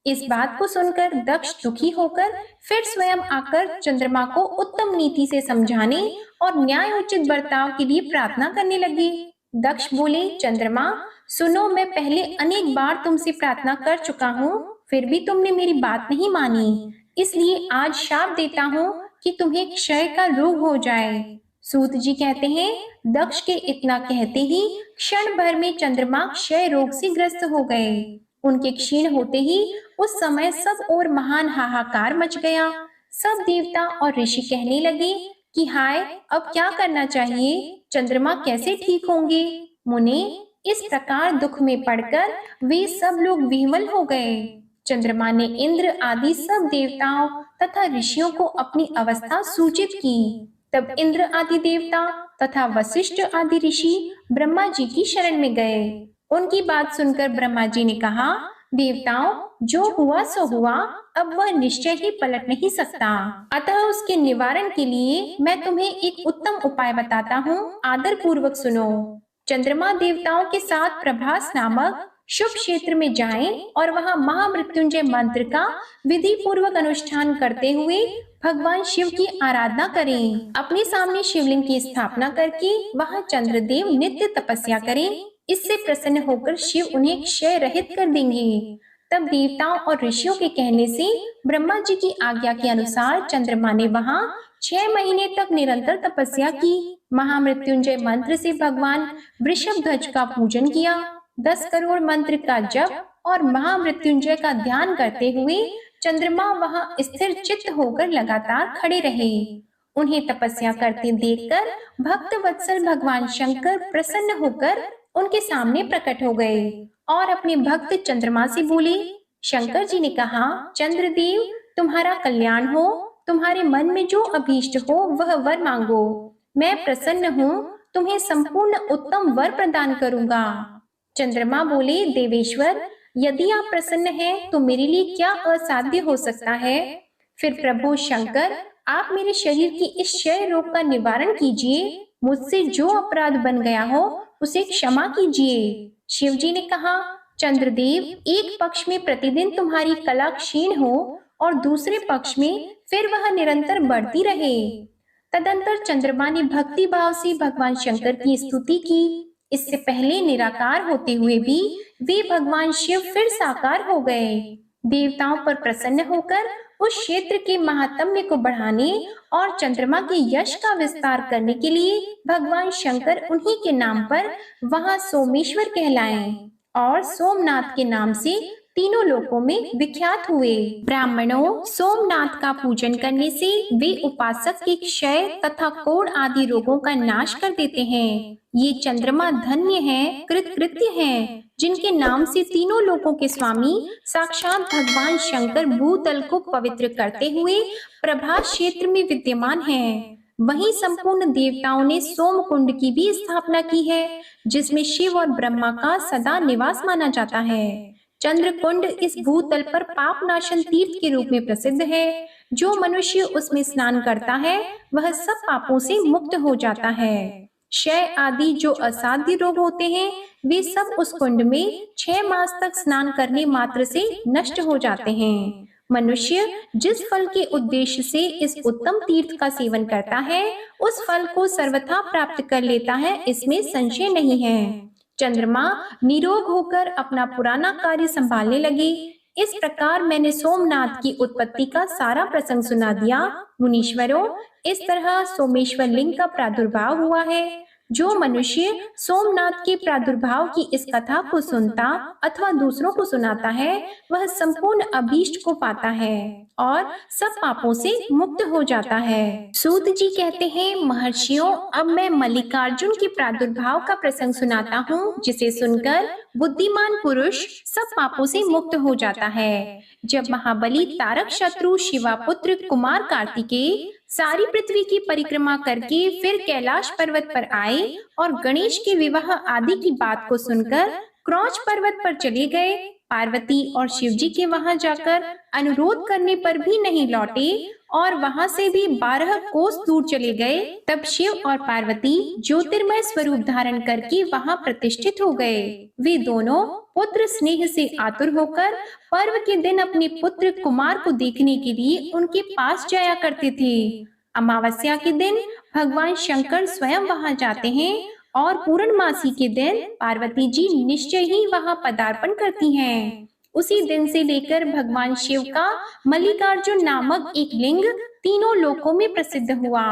इस बात को सुनकर दक्ष दुखी होकर फिर स्वयं आकर चंद्रमा को उत्तम नीति से समझाने और न्यायोचित बर्ताव के लिए प्रार्थना करने लगे। दक्ष बोले, चंद्रमा, सुनो, मैं पहले अनेक बार तुमसे प्रार्थना कर चुका हूँ, फिर भी तुमने मेरी बात नहीं मानी, इसलिए आज शाप देता हूँ कि तुम्हें क्षय का रोग हो जाए। सूत जी कहते हैं, दक्ष के इतना कहते ही क्षण भर में चंद्रमा क्षय रोग से ग्रस्त हो गए। उनके क्षीण होते ही उस समय सब ओर महान हाहाकार मच गया। सब देवता और ऋषि कहने लगे कि हाय, अब क्या करना चाहिए? चंद्रमा कैसे ठीक होंगे? मुने, इस प्रकार दुख में पड़कर वे सब लोग विह्वल हो गए। चंद्रमा ने इंद्र आदि सब देवताओं तथा ऋषियों को अपनी अवस्था सूचित की। तब इंद्र आदि देवता तथा वशिष्ठ आदि ऋषि ब्रह्मा जी की शरण में गए। उनकी बात सुनकर ब्रह्मा जी ने कहा, देवताओं, जो हुआ सो हुआ, अब वह निश्चय ही पलट नहीं सकता। अतः उसके निवारण के लिए मैं तुम्हें एक उत्तम उपाय बताता हूँ, आदर पूर्वक सुनो। चंद्रमा देवताओं के साथ प्रभास नामक शुभ क्षेत्र में जाएं और वहां महामृत्युंजय मंत्र का विधि पूर्वक अनुष्ठान करते हुए भगवान शिव की आराधना करें। अपने सामने शिवलिंग की स्थापना करके वहां चंद्रदेव नित्य तपस्या करें। इससे प्रसन्न होकर शिव उन्हें क्षय रहित कर देंगे। तब देवताओं और ऋषियों के कहने से ब्रह्मा जी की आज्ञा के अनुसार चंद्रमा ने वहां 6 महीने तक निरंतर तपस्या की। महामृत्युंजय मंत्र से भगवान वृषभ ध्वज का पूजन किया। 10 करोड़ मंत्र का जप और महामृत्युंजय का ध्यान करते हुए चंद्रमा वहां स्थिर चित्त होकर लगातार खड़े रहे। उन्हें तपस्या करते देखकर भक्त वत्सल भगवान शंकर प्रसन्न होकर उनके सामने प्रकट हो गए और अपने भक्त चंद्रमा से बोले। शंकर जी ने कहा, चंद्रदेव, तुम्हारा कल्याण हो, तुम्हारे मन में जो अभीष्ट हो वह वर मांगो। मैं प्रसन्न हूँ, तुम्हें संपूर्ण उत्तम वर प्रदान करूंगा। चंद्रमा बोले, देवेश्वर, यदि आप प्रसन्न हैं तो मेरे लिए क्या असाध्य हो सकता है। फिर प्रभु शंकर, आप मेरे शरीर की इस क्षय रोग का निवारण कीजिए। मुझसे जो अपराध बन गया हो उसे क्षमा कीजिए। शिव जी ने कहा, चंद्रदेव, एक पक्ष में प्रतिदिन तुम्हारी कला क्षीण हो और दूसरे पक्ष में फिर वह निरंतर बढ़ती रहे। तदंतर चंद्रमा ने भक्ति भाव से भगवान शंकर की स्तुति की। इससे पहले निराकार होते हुए भी वे भगवान शिव फिर साकार हो गए। देवताओं पर प्रसन्न होकर उस क्षेत्र के महात्म्य को बढ़ाने और चंद्रमा के यश का विस्तार करने के लिए भगवान शंकर उन्हीं के नाम पर वहां सोमेश्वर कहलाए और सोमनाथ के नाम से तीनों लोकों में विख्यात हुए। ब्राह्मणों, सोमनाथ का पूजन करने से वे उपासक के क्षय तथा कोढ़ आदि रोगों का नाश कर देते हैं। ये चंद्रमा धन्य हैं, कृतकृत्य हैं, जिनके नाम से तीनों लोकों के स्वामी साक्षात भगवान शंकर भूतल को पवित्र करते हुए प्रभास क्षेत्र में विद्यमान हैं। वहीं संपूर्ण देवताओं ने सोम कुंड की भी स्थापना की है, जिसमें शिव और ब्रह्मा का सदा निवास माना जाता है। चंद्र कुंड इस भूतल पर पाप नाशन तीर्थ के रूप में प्रसिद्ध है। जो मनुष्य उसमें स्नान करता है वह सब पापों से मुक्त हो जाता है। क्षय आदि जो असाध्य रोग होते हैं वे सब उस कुंड में 6 मास तक स्नान करने मात्र से नष्ट हो जाते हैं। मनुष्य जिस फल के उद्देश्य से इस उत्तम तीर्थ का सेवन करता है उस फल को सर्वथा प्राप्त कर लेता है, इसमें संशय नहीं है। चंद्रमा निरोग होकर अपना पुराना कार्य संभालने लगे। इस प्रकार मैंने सोमनाथ की उत्पत्ति का सारा प्रसंग सुना दिया। मुनीश्वरों, इस तरह सोमेश्वर लिंग का प्रादुर्भाव हुआ है। जो मनुष्य सोमनाथ के प्रादुर्भाव की इस कथा को सुनता अथवा दूसरों को सुनाता है वह संपूर्ण अभीष्ट को पाता है और सब पापों से मुक्त हो जाता है। सूत जी कहते हैं, महर्षियों, अब मैं मल्लिकार्जुन के प्रादुर्भाव का प्रसंग सुनाता हूँ, जिसे सुनकर बुद्धिमान पुरुष सब पापों से मुक्त हो जाता है। जब महाबली तारक शत्रु शिवापुत्र कुमार कार्तिकेय सारी पृथ्वी की परिक्रमा करके फिर कैलाश पर्वत पर आए और गणेश के विवाह आदि की बात को सुनकर क्रौच पर्वत पर चले गए। पार्वती और शिव जी के वहां जाकर अनुरोध करने पर भी नहीं लौटे और वहां से भी 12 कोस दूर चले गए। तब शिव और पार्वती ज्योतिर्मय स्वरूप धारण करके वहां प्रतिष्ठित हो गए। वे दोनों पुत्र स्नेह से आतुर होकर पर्व के दिन अपने पुत्र कुमार को देखने के लिए उनके पास जाया करते थे। अमावस्या के दिन भगवान शंकर स्वयं वहां जाते हैं और पूर्णमासी के दिन पार्वती जी निश्चय ही वहां पदार्पण करती हैं। उसी दिन से लेकर भगवान शिव का मल्लिकार्जुन नामक एक लिंग तीनों लोकों में प्रसिद्ध हुआ।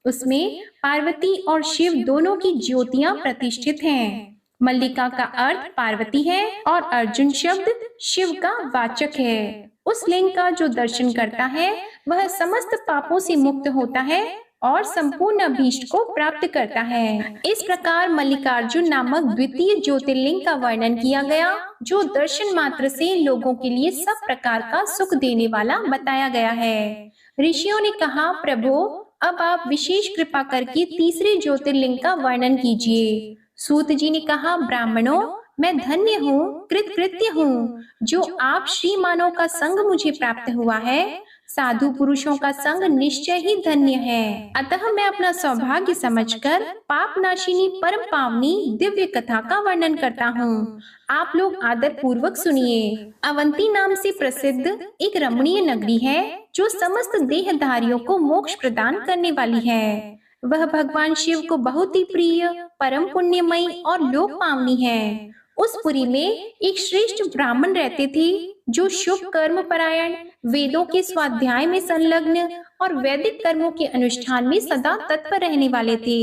उसमें पार्वती और शिव दोनों की ज्योतियां प्रतिष्ठित हैं। मल्लिका का अर्थ पार्वती है और अर्जुन शब्द शिव का वाचक है। उस लिंग का जो दर्शन करता है वह समस्त पापों से मुक्त होता है और संपूर्ण अभीष्ट को प्राप्त करता है। इस प्रकार मल्लिकार्जुन नामक द्वितीय ज्योतिर्लिंग का वर्णन किया गया, जो दर्शन मात्र से लोगों के लिए सब प्रकार का सुख देने वाला बताया गया है। ऋषियों ने कहा, प्रभु, अब आप विशेष कृपा करके तीसरे ज्योतिर्लिंग का वर्णन कीजिए। सूत जी ने कहा, ब्राह्मणों, मैं धन्य हूँ, कृतकृत्य हूँ, जो आप श्रीमानों का संग मुझे प्राप्त हुआ है। साधु पुरुषों का संग निश्चय ही धन्य है। अतः मैं अपना सौभाग्य समझकर पाप नाशिनी परम पावनी दिव्य कथा का वर्णन करता हूँ। आप लोग आदर पूर्वक सुनिए। अवंती नाम से प्रसिद्ध एक रमणीय नगरी है, जो समस्त देहधारियों को मोक्ष प्रदान करने वाली है। वह भगवान शिव को बहुत ही प्रिय, परम पुण्यमयी और लोक पावनी है। उस पुरी में एक श्रेष्ठ ब्राह्मण रहते थे, जो शुभ कर्म परायण, वेदों के स्वाध्याय में संलग्न और वैदिक कर्मों के अनुष्ठान में सदा तत्पर रहने वाले थे।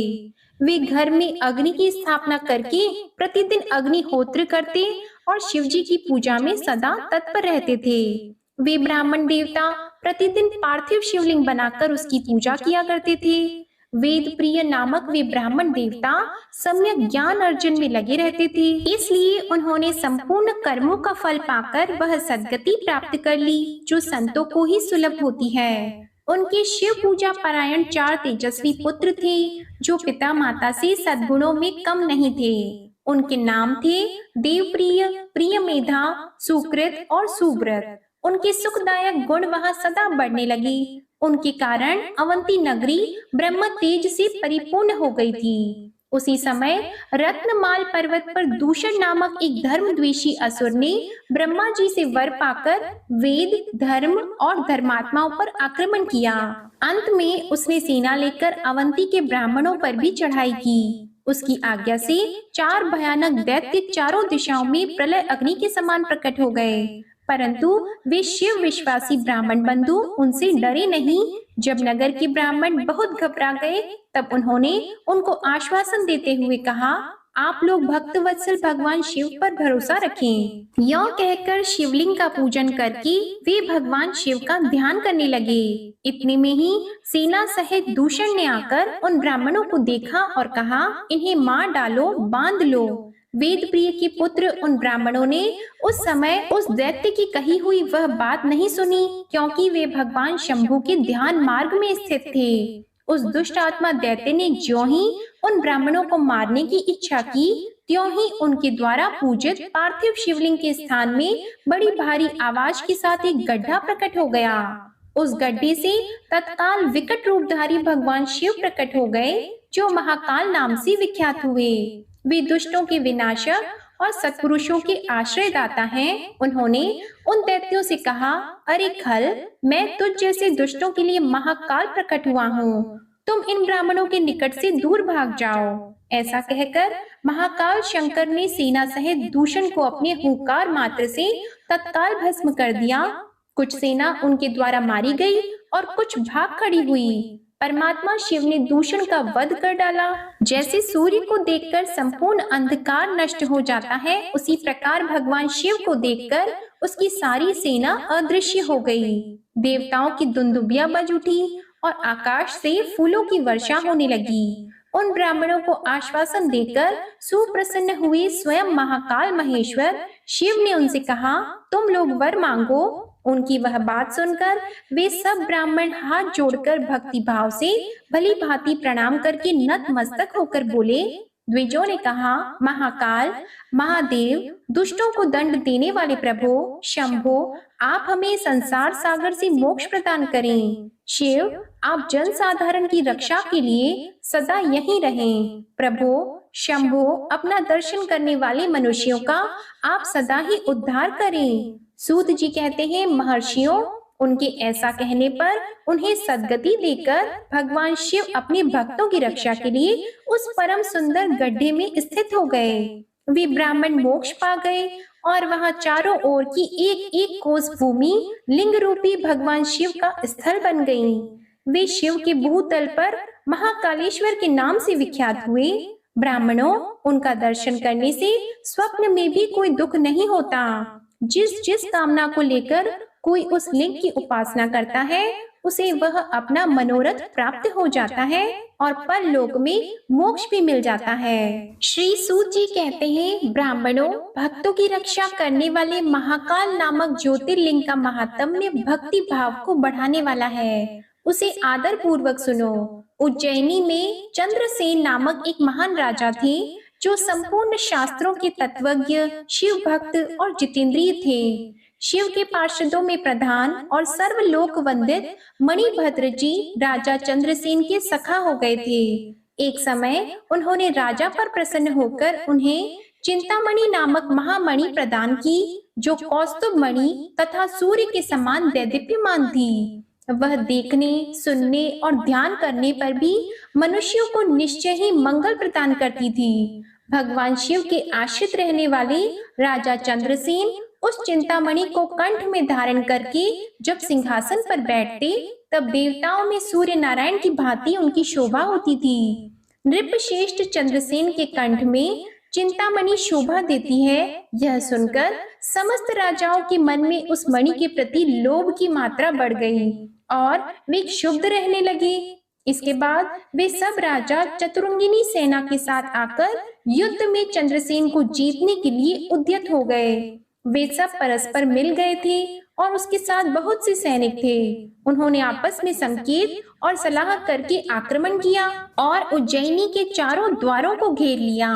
वे घर में अग्नि की स्थापना करके प्रतिदिन अग्निहोत्र करते और शिव जी की पूजा में सदा तत्पर रहते थे। वे ब्राह्मण देवता प्रतिदिन पार्थिव शिवलिंग बनाकर उसकी पूजा किया करते थे। वेद प्रिय नामक वे ब्राह्मण देवता सम्यक ज्ञान अर्जन में लगे रहते थे, इसलिए उन्होंने संपूर्ण कर्मों का फल पाकर वह सद्गति प्राप्त कर ली, जो संतों को ही सुलभ होती है। उनके शिव पूजा परायण 4 तेजस्वी पुत्र थे, जो पिता माता से सद्गुणों में कम नहीं थे। उनके नाम थे देवप्रिय, प्रियमेधा, सुकृत और सुव्रत। उनके सुखदायक गुण वहां सदा बढ़ने लगी। उनके कारण अवंती नगरी ब्रह्म तेज से परिपूर्ण हो गई थी। उसी समय रत्नमाल पर्वत पर दूषण नामक एक धर्मद्वेषी असुर ने ब्रह्मा जी से वर पाकर वेद, धर्म और धर्मात्माओं पर आक्रमण किया। अंत में उसने सेना लेकर अवंती के ब्राह्मणों पर भी चढ़ाई की। उसकी आज्ञा से 4 भयानक दैत्य चारों दिशाओं में प्रलय अग्नि के समान प्रकट हो गए, परंतु वे शिव विश्वासी ब्राह्मण बंधु उनसे डरे नहीं। जब नगर के ब्राह्मण बहुत घबरा गए, तब उन्होंने उनको आश्वासन देते हुए कहा, आप लोग भक्त वत्सल भगवान शिव पर भरोसा रखें। यह कहकर शिवलिंग का पूजन करके वे भगवान शिव का ध्यान करने लगे। इतने में ही सेना सहित दूषण ने आकर उन ब्राह्मणों को देखा और कहा, इन्हें मार डालो, बांध लो। वेद प्रिय के पुत्र उन ब्राह्मणों ने उस समय उस दैत्य की कही हुई वह बात नहीं सुनी, क्योंकि वे भगवान शंभु के ध्यान मार्ग में स्थित थे। उस दुष्ट आत्मा दैत्य ने ज्यों ही उन ब्राह्मणों को मारने की इच्छा की, त्यों ही उनके द्वारा पूजित पार्थिव शिवलिंग के स्थान में बड़ी भारी आवाज के साथ एक गड्ढा प्रकट हो गया। उस गड्ढे से तत्काल विकट रूपधारी भगवान शिव प्रकट हो गए, जो महाकाल नाम से विख्यात हुए। वे दुष्टों के विनाशक और सत्पुरुषों के आश्रयदाता हैं। उन्होंने उन दैत्यों से कहा, अरे खल, मैं तुझ जैसे दुष्टों के लिए महाकाल प्रकट हुआ हूँ। तुम इन ब्राह्मणों के निकट से दूर भाग जाओ। ऐसा कहकर महाकाल शंकर ने सेना सहित दूषण को अपने हुंकार मात्र से तत्काल भस्म कर दिया। कुछ सेना उनके द्वारा मारी गई और कुछ भाग खड़ी हुई। परमात्मा शिव ने दूषण का वध कर डाला। जैसे सूर्य को देखकर संपूर्ण अंधकार नष्ट हो जाता है, उसी प्रकार भगवान शिव को देखकर उसकी सारी सेना अदृश्य हो गई। देवताओं की दुंदुभियां बज उठी और आकाश से फूलों की वर्षा होने लगी। उन ब्राह्मणों को आश्वासन देकर सुप्रसन्न हुए स्वयं महाकाल महेश्वर शिव ने उनसे कहा, तुम लोग वर मांगो। उनकी वह बात सुनकर वे सब ब्राह्मण हाथ जोड़कर भक्ति भाव से भली भांति प्रणाम करके नतमस्तक होकर बोले। द्विजों ने कहा, महाकाल, महादेव, दुष्टों को दंड देने वाले प्रभु शंभो, आप हमें संसार सागर से मोक्ष प्रदान करें। शिव, आप जन साधारण की रक्षा के लिए सदा यहीं रहें। प्रभु शंभो, अपना दर्शन करने वाले मनुष्यों का आप सदा ही उद्धार करें। सूत जी कहते हैं, महर्षियों, उनके ऐसा कहने पर उन्हें सद्गति देकर भगवान शिव अपने भक्तों की रक्षा के लिए उस परम सुंदर गड्ढे में स्थित हो गए। वे ब्राह्मण मोक्ष पा गए और वहां चारों ओर की एक एक कोस भूमि लिंग रूपी भगवान शिव का स्थल बन गई। वे शिव के भूतल पर महाकालेश्वर के नाम से विख्यात हुए। ब्राह्मणों, उनका दर्शन करने से स्वप्न में भी कोई दुख नहीं होता। जिस जिस कामना को लेकर कोई उस लिंग की उपासना करता है, उसे वह अपना मनोरथ प्राप्त हो जाता है और परलोक में मोक्ष भी मिल जाता है। श्री सूत जी कहते हैं, ब्राह्मणों, भक्तों की रक्षा करने वाले महाकाल नामक ज्योतिर्लिंग का महात्म्य भक्ति भाव को बढ़ाने वाला है। उसे आदर पूर्वक सुनो। उज्जैनी में चंद्रसेन नामक एक महान राजा थे, जो संपूर्ण शास्त्रों के तत्वज्ञ, शिव भक्त और जितेंद्रिय थे। शिव के पार्षदों में प्रधान और सर्वलोक वंदित मणिभद्र जी राजा चंद्रसेन के सखा हो गए थे। एक समय उन्होंने राजा पर प्रसन्न होकर उन्हें चिंतामणि नामक महामणि प्रदान की, जो कौस्तुभ मणि तथा सूर्य के समान दैदीप्यमान थी। वह देखने, सुनने और ध्यान करने पर भी मनुष्यों को निश्चय ही मंगल प्रदान करती थी। भगवान शिव के आश्रित रहने वाले राजा चंद्रसेन उस चिंतामणि को कंठ में धारण करके जब सिंहासन पर बैठते, तब देवताओं में सूर्य नारायण की भांति उनकी शोभा होती थी। नृपश्रेष्ठ चंद्रसेन के कंठ में चिंतामणि शोभा देती है, यह सुनकर समस्त राजाओं के मन में उस मणि के प्रति लोभ की मात्रा बढ़ गई और वे क्षुब्ध रहने लगे। इसके बाद वे सब राजा चतुरंगिनी सेना के साथ आकर युद्ध में चंद्रसेन को जीतने के लिए उद्यत हो गए। वे सब परस्पर मिल गए थे और उसके साथ बहुत से सैनिक थे। उन्होंने आपस में संकेत और सलाह करके आक्रमण किया और उज्जैनी के चारों द्वारों को घेर लिया।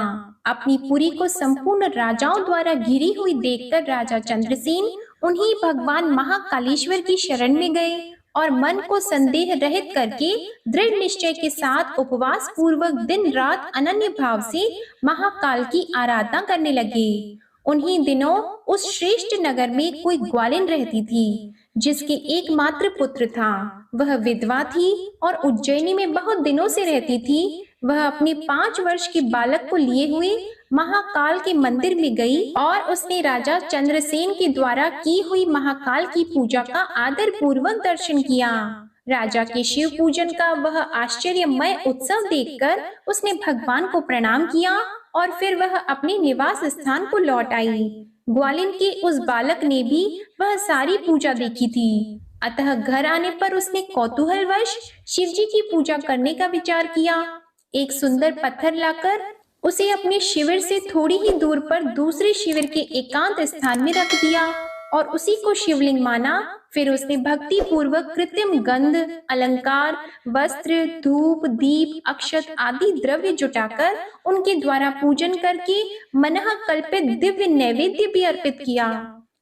अपनी पुरी को संपूर्ण राजाओं द्वारा घिरी हुई देखकर राजा चंद्रसेन उन्हीं भगवान महाकालेश्वर की शरण में गए और मन को संदेह रहित करके दृढ़ निश्चय के साथ उपवास पूर्वक दिन रात अनन्य भाव से महाकाल की आराधना करने लगे। उन्हीं दिनों उस श्रेष्ठ नगर में कोई ग्वालिन रहती थी, जिसके एकमात्र पुत्र था। वह विधवा थी और उज्जैनी में बहुत दिनों से रहती थी। वह अपने 5 वर्ष के बालक को लिए हुए महाकाल के मंदिर में गई और उसने राजा चंद्रसेन के द्वारा की हुई महाकाल की पूजा का आदर पूर्वक दर्शन किया। राजा के शिव पूजन का वह आश्चर्यमय उत्सव देखकर उसने भगवान को प्रणाम किया और फिर वह अपने निवास स्थान को लौट आई। ग्वालिन के उस बालक ने भी वह सारी पूजा देखी थी, अतः घर आने पर उसने कौतूहलवश शिव जी की पूजा करने का विचार किया। एक सुंदर पत्थर लाकर उसे अपने शिविर से थोड़ी ही दूर पर दूसरे शिविर के एकांत स्थान में रख दिया और उसी को शिवलिंग माना। फिर उसने भक्ति पूर्वक कृत्रिम गंध, अलंकार, वस्त्र, धूप, दीप, अक्षत आदि द्रव्य जुटाकर उनके द्वारा पूजन करके मनः कल्पित दिव्य नैवेद्य भी अर्पित किया।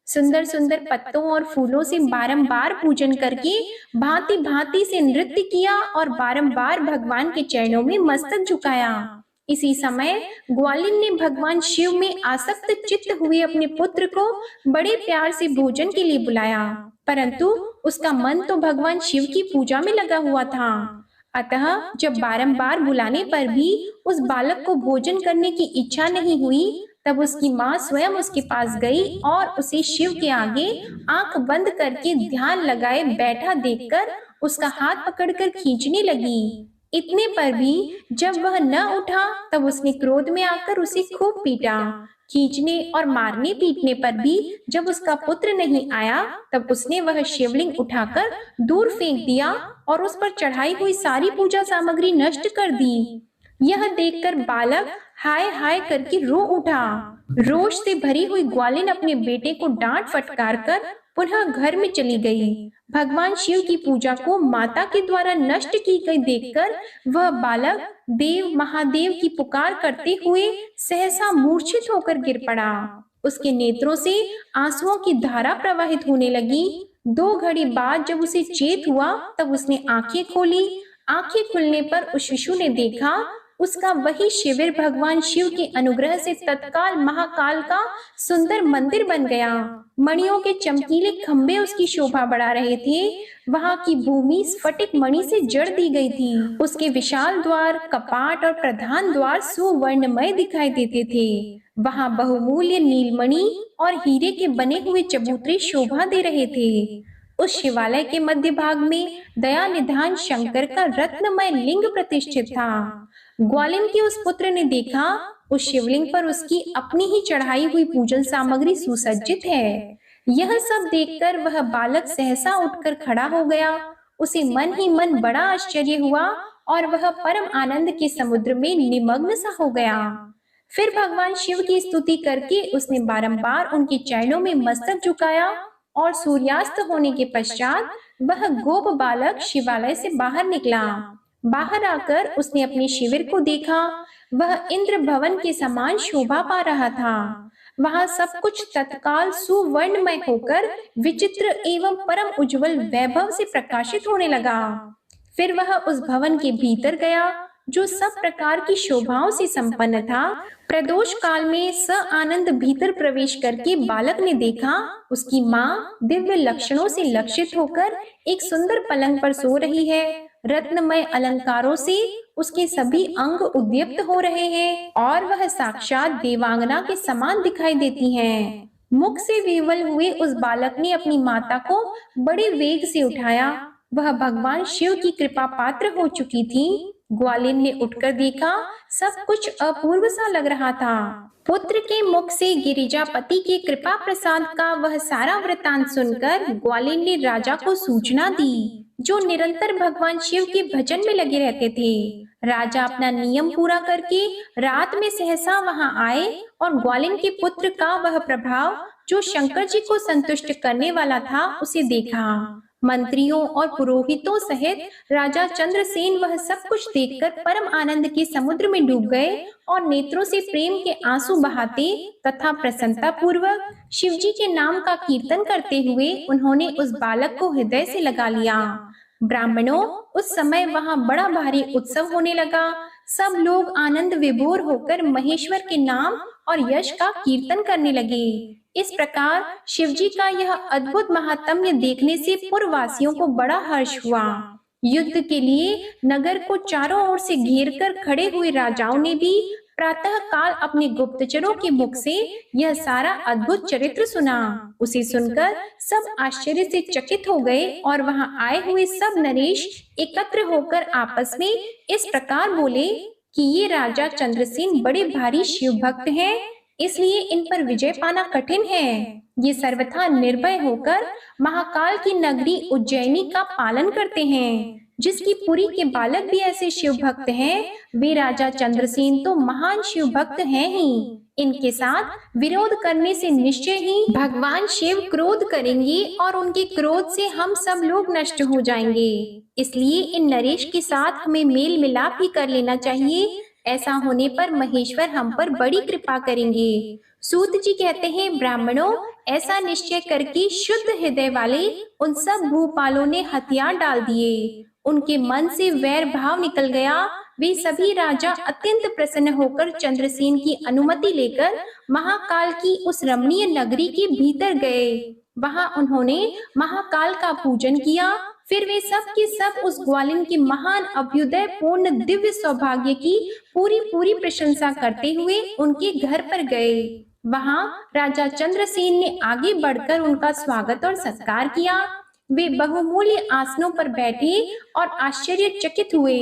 सुंदर सुंदर पत्तों और फूलों से बारंबार पूजन करके भांति भांति से नृत्य किया और बारंबार भगवान के चरणों में मस्तक झुकाया। इसी समय ग्वालिन ने भगवान शिव में आसक्त चित्त हुए अपने पुत्र को बड़े प्यार से भोजन के लिए बुलाया, परंतु उसका मन तो भगवान शिव की पूजा में लगा हुआ था। अतः जब बारंबार बुलाने पर भी उस बालक को भोजन करने की इच्छा नहीं हुई, तब उसकी माँ स्वयं उसके पास गई और उसे शिव के आगे आंख बंद करके ध्यान लगाए बैठा देखकर उसका हाथ पकड़कर खींचने लगी। इतने पर भी जब वह न उठा, तब उसने क्रोध में आकर उसे खूब पीटा। खींचने और मारने पीटने पर भी जब उसका पुत्र नहीं आया, तब उसने वह शिवलिंग उठाकर दूर फेंक दिया और उस पर चढ़ाई हुई सारी पूजा सामग्री नष्ट कर दी। यह देखकर बालक हाय हाय करके रो उठा। रोष से भरी हुई ग्वालिन अपने बेटे को डांट फटकार कर पुनः घर में चली गई। भगवान शिव की पूजा को माता के द्वारा नष्ट की गई देखकर वह बालक देव महादेव की पुकार करते हुए सहसा मूर्छित होकर गिर पड़ा। उसके नेत्रों से आंसुओं की धारा प्रवाहित होने लगी। 2 घड़ी बाद जब उसे चेत हुआ, तब उसने आंखें खोली। आंखें खुलने पर उस शिशु ने देखा उसका वही शिविर भगवान शिव के अनुग्रह से तत्काल महाकाल का सुंदर मंदिर बन गया। मणियों के चमकीले खंभे उसकी शोभा बढ़ा रहे थे। वहां की भूमि स्फटिक मणि से जड़ दी गई थी। उसके विशाल द्वार, कपाट और प्रधान द्वार सुवर्णमय दिखाई देते थे। वहां बहुमूल्य नीलमणि और हीरे के बने हुए चबूतरे शोभा दे रहे थे। उस शिवालय के मध्य भाग में दया निधान शंकर का रत्नमय लिंग प्रतिष्ठित था। ग्वालिन के उस पुत्र ने देखा उस शिवलिंग पर उसकी अपनी ही चढ़ाई हुई पूजन सामग्री सुसज्जित है। यह सब देखकर वह बालक सहसा उठकर खड़ा हो गया। उसे मन ही मन बड़ा आश्चर्य हुआ और वह परम आनंद के समुद्र में निमग्न सा हो गया। फिर भगवान शिव की स्तुति करके उसने बारंबार उनके चरणों में मस्तक झुकाया और सूर्यास्त होने के पश्चात वह गोप बालक शिवालय से बाहर निकला। बाहर आकर उसने अपने शिविर को देखा। वह इंद्र भवन के समान शोभा पा रहा था। वहां सब कुछ तत्काल सुवर्णमय होकर विचित्र एवं परम उज्जवल वैभव से प्रकाशित होने लगा। फिर वह उस भवन के भीतर गया जो सब प्रकार की शोभाओं से संपन्न था। प्रदोष काल में स आनंद भीतर प्रवेश करके बालक ने देखा उसकी माँ दिव्य लक्षणों से लक्षित होकर एक सुंदर पलंग पर सो रही है। रत्नमय अलंकारों से उसके सभी अंग उद्दीप्त हो रहे हैं और वह साक्षात देवांगना के समान दिखाई देती हैं। मुख से विह्वल हुए उस बालक ने अपनी माता को बड़े वेग से उठाया। वह भगवान शिव की कृपा पात्र हो चुकी थी। ग्वालिन ने उठकर देखा, सब कुछ अपूर्व सा लग रहा था। पुत्र के मुख से गिरिजापति के कृपा प्रसाद का वह सारा वृतांत सुनकर ग्वालिन ने राजा को सूचना दी, जो निरंतर भगवान शिव के भजन में लगे रहते थे। राजा अपना नियम पूरा करके रात में सहसा वहां आए और ग्वालिन के पुत्र का वह प्रभाव जो शंकर जी को संतुष्ट करने वाला था उसे देखा। मंत्रियों और पुरोहितों सहित राजा चंद्रसेन वह सब कुछ देखकर परम आनंद के समुद्र में डूब गए और नेत्रों से प्रेम के आंसू बहाते तथा प्रसन्नता पूर्वक शिवजी के नाम का कीर्तन करते हुए उन्होंने उस बालक को हृदय से लगा लिया। ब्राह्मणों, उस समय वहां बड़ा भारी उत्सव होने लगा। सब लोग आनंद विभोर होकर महेश्वर के नाम और यश का कीर्तन करने लगे। इस प्रकार शिवजी का यह अद्भुत महात्म्य देखने से पूर्ववासियों को बड़ा हर्ष हुआ। युद्ध के लिए नगर को चारों ओर से घेरकर खड़े हुए राजाओं ने भी प्रातः काल अपने गुप्तचरों के मुख से यह सारा अद्भुत चरित्र सुना। उसे सुनकर सब आश्चर्य से चकित हो गए और वहां आए हुए सब नरेश एकत्र होकर आपस में इस प्रकार बोले कि ये राजा चंद्रसेन बड़े भारी शिव भक्त हैं, इसलिए इन पर विजय पाना कठिन है। ये सर्वथा निर्भय होकर महाकाल की नगरी उज्जैनी का पालन करते हैं। जिसकी पुरी के बालक भी ऐसे शिव भक्त हैं, वे राजा चंद्रसेन तो महान शिव भक्त हैं ही। इनके साथ विरोध करने से निश्चय ही भगवान शिव क्रोध करेंगे और उनके क्रोध से हम सब लोग नष्ट हो जाएंगे। इसलिए इन नरेश के साथ हमें मेल मिलाप ही कर लेना चाहिए। ऐसा होने पर महेश्वर हम पर बड़ी कृपा करेंगे। सूत जी कहते हैं, ब्राह्मणों, ऐसा निश्चय करके शुद्ध हृदय वाले उन सब भूपालों ने हथियार डाल दिए। उनके मन से वैर भाव निकल गया। वे सभी राजा अत्यंत प्रसन्न होकर चंद्रसेन की अनुमति लेकर महाकाल की उस रमणीय नगरी के भीतर गए। वहां उन्होंने महाकाल का पूजन किया। फिर वे सब के सब उस ग्वालिन के महान अभ्युदय पूर्ण दिव्य सौभाग्य की पूरी प्रशंसा करते हुए उनके घर पर गए। वहां राजा चंद्रसेन ने आगे बढ़कर उनका स्वागत और सत्कार किया। वे बहुमूल्य आसनों पर बैठे और आश्चर्यचकित हुए।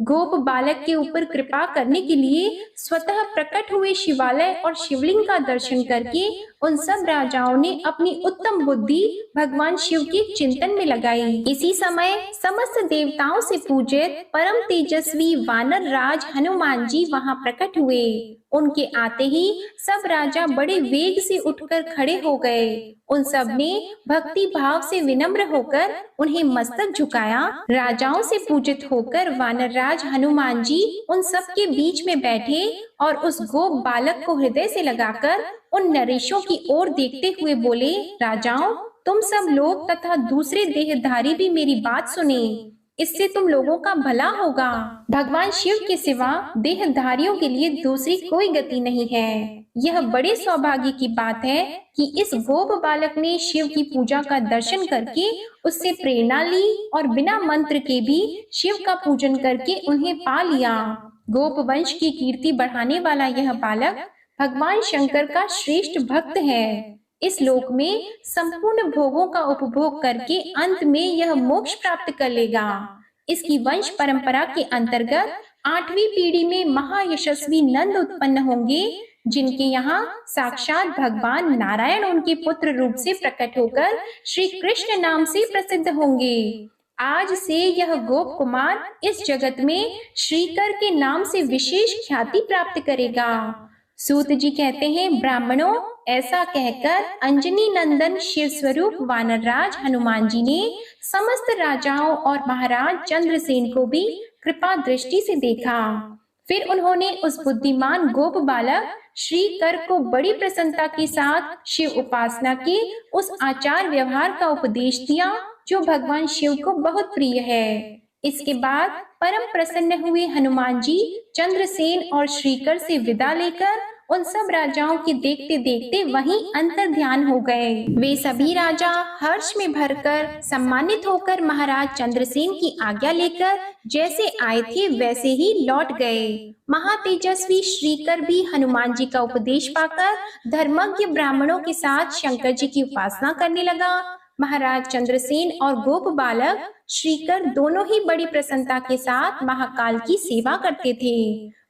गोप बालक के ऊपर कृपा करने के लिए स्वतः प्रकट हुए शिवालय और शिवलिंग का दर्शन करके उन सब राजाओं ने अपनी उत्तम बुद्धि भगवान शिव के चिंतन में लगाई। इसी समय समस्त देवताओं से पूजित परम तेजस्वी वानर राज हनुमान जी वहां प्रकट हुए। उनके आते ही सब राजा बड़े वेग से उठकर खड़े हो गए। उन सब ने भक्ति भाव से विनम्र होकर उन्हें मस्तक झुकाया। राजाओं से पूजित होकर वानर राज हनुमान जी उन सब के बीच में बैठे और उस गोप बालक को हृदय से लगाकर उन नरेशों की ओर देखते हुए बोले, राजाओं, तुम सब लोग तथा दूसरे देहधारी भी मेरी बात सुने। इससे तुम लोगों का भला होगा। भगवान शिव के सिवा देहधारियों के लिए दूसरी कोई गति नहीं है। यह बड़े सौभाग्य की बात है कि इस गोप बालक ने शिव की पूजा का दर्शन करके उससे प्रेरणा ली और बिना मंत्र के भी शिव का पूजन करके उन्हें पा लिया। गोप वंश की कीर्ति बढ़ाने वाला यह बालक भगवान शंकर का श्रेष्ठ भक्त है। इस लोक में संपूर्ण भोगों का उपभोग करके अंत में यह मोक्ष प्राप्त कर लेगा। इसकी वंश परंपरा के अंतर्गत 8वीं पीढ़ी में महायशस्वी नंद उत्पन्न होंगे, जिनके यहाँ साक्षात भगवान नारायण उनके पुत्र रूप से प्रकट होकर श्री कृष्ण नाम से प्रसिद्ध होंगे। आज से यह गोप कुमार इस जगत में श्रीकर के नाम से विशेष ख्याति प्राप्त करेगा। सूत जी कहते हैं, ब्राह्मणों, ऐसा कहकर अंजनी नंदन शिव स्वरूप वानरराज हनुमान जी ने समस्त राजाओं और महाराज चंद्रसेन को भी कृपा दृष्टि से देखा। फिर उन्होंने उस बुद्धिमान गोप बालक श्रीकर को बड़ी प्रसन्नता के साथ शिव उपासना के उस आचार व्यवहार का उपदेश दिया जो भगवान शिव को बहुत प्रिय है। इसके बाद परम प्रसन्न हुए हनुमान जी चंद्रसेन और श्रीकर से विदा लेकर उन सब राजाओं के देखते देखते वहीं अंतर ध्यान हो गए। वे सभी राजा हर्ष में भरकर सम्मानित होकर महाराज चंद्रसेन की आज्ञा लेकर जैसे आए थे वैसे ही लौट गए। महातेजस्वी श्रीकर भी हनुमान जी का उपदेश पाकर धर्मज्ञ ब्राह्मणों के साथ शंकर जी की उपासना करने लगा। महाराज चंद्रसेन और गोप बालक श्रीकर दोनों ही बड़ी प्रसन्नता के साथ महाकाल की सेवा करते थे।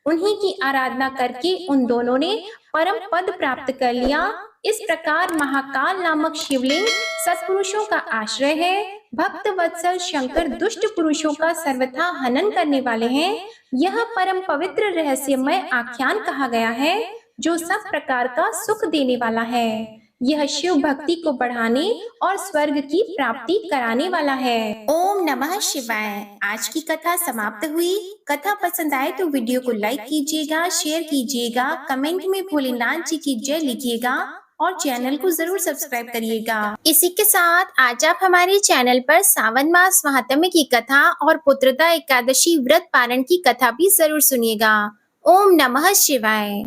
उन्हीं की आराधना करके उन दोनों ने परम पद प्राप्त कर लिया। इस प्रकार महाकाल नामक शिवलिंग सत्पुरुषों का आश्रय है। भक्त वत्सल शंकर दुष्ट पुरुषों का सर्वथा हनन करने वाले हैं। यह परम पवित्र रहस्यमय आख्यान कहा गया है जो सब प्रकार का सुख देने वाला है। यह शिव भक्ति को बढ़ाने और स्वर्ग की प्राप्ति कराने वाला है। ओम नमः शिवाय। आज की कथा समाप्त हुई। कथा पसंद आए तो वीडियो को लाइक कीजिएगा, शेयर कीजिएगा, कमेंट में भोलेनाथ जी की जय लिखिएगा और चैनल को जरूर सब्सक्राइब करिएगा। इसी के साथ आज आप हमारे चैनल पर सावन मास महात्म्य की कथा और पुत्रदा एकादशी व्रत पारण की कथा भी जरूर सुनिएगा। ओम नमः शिवाय।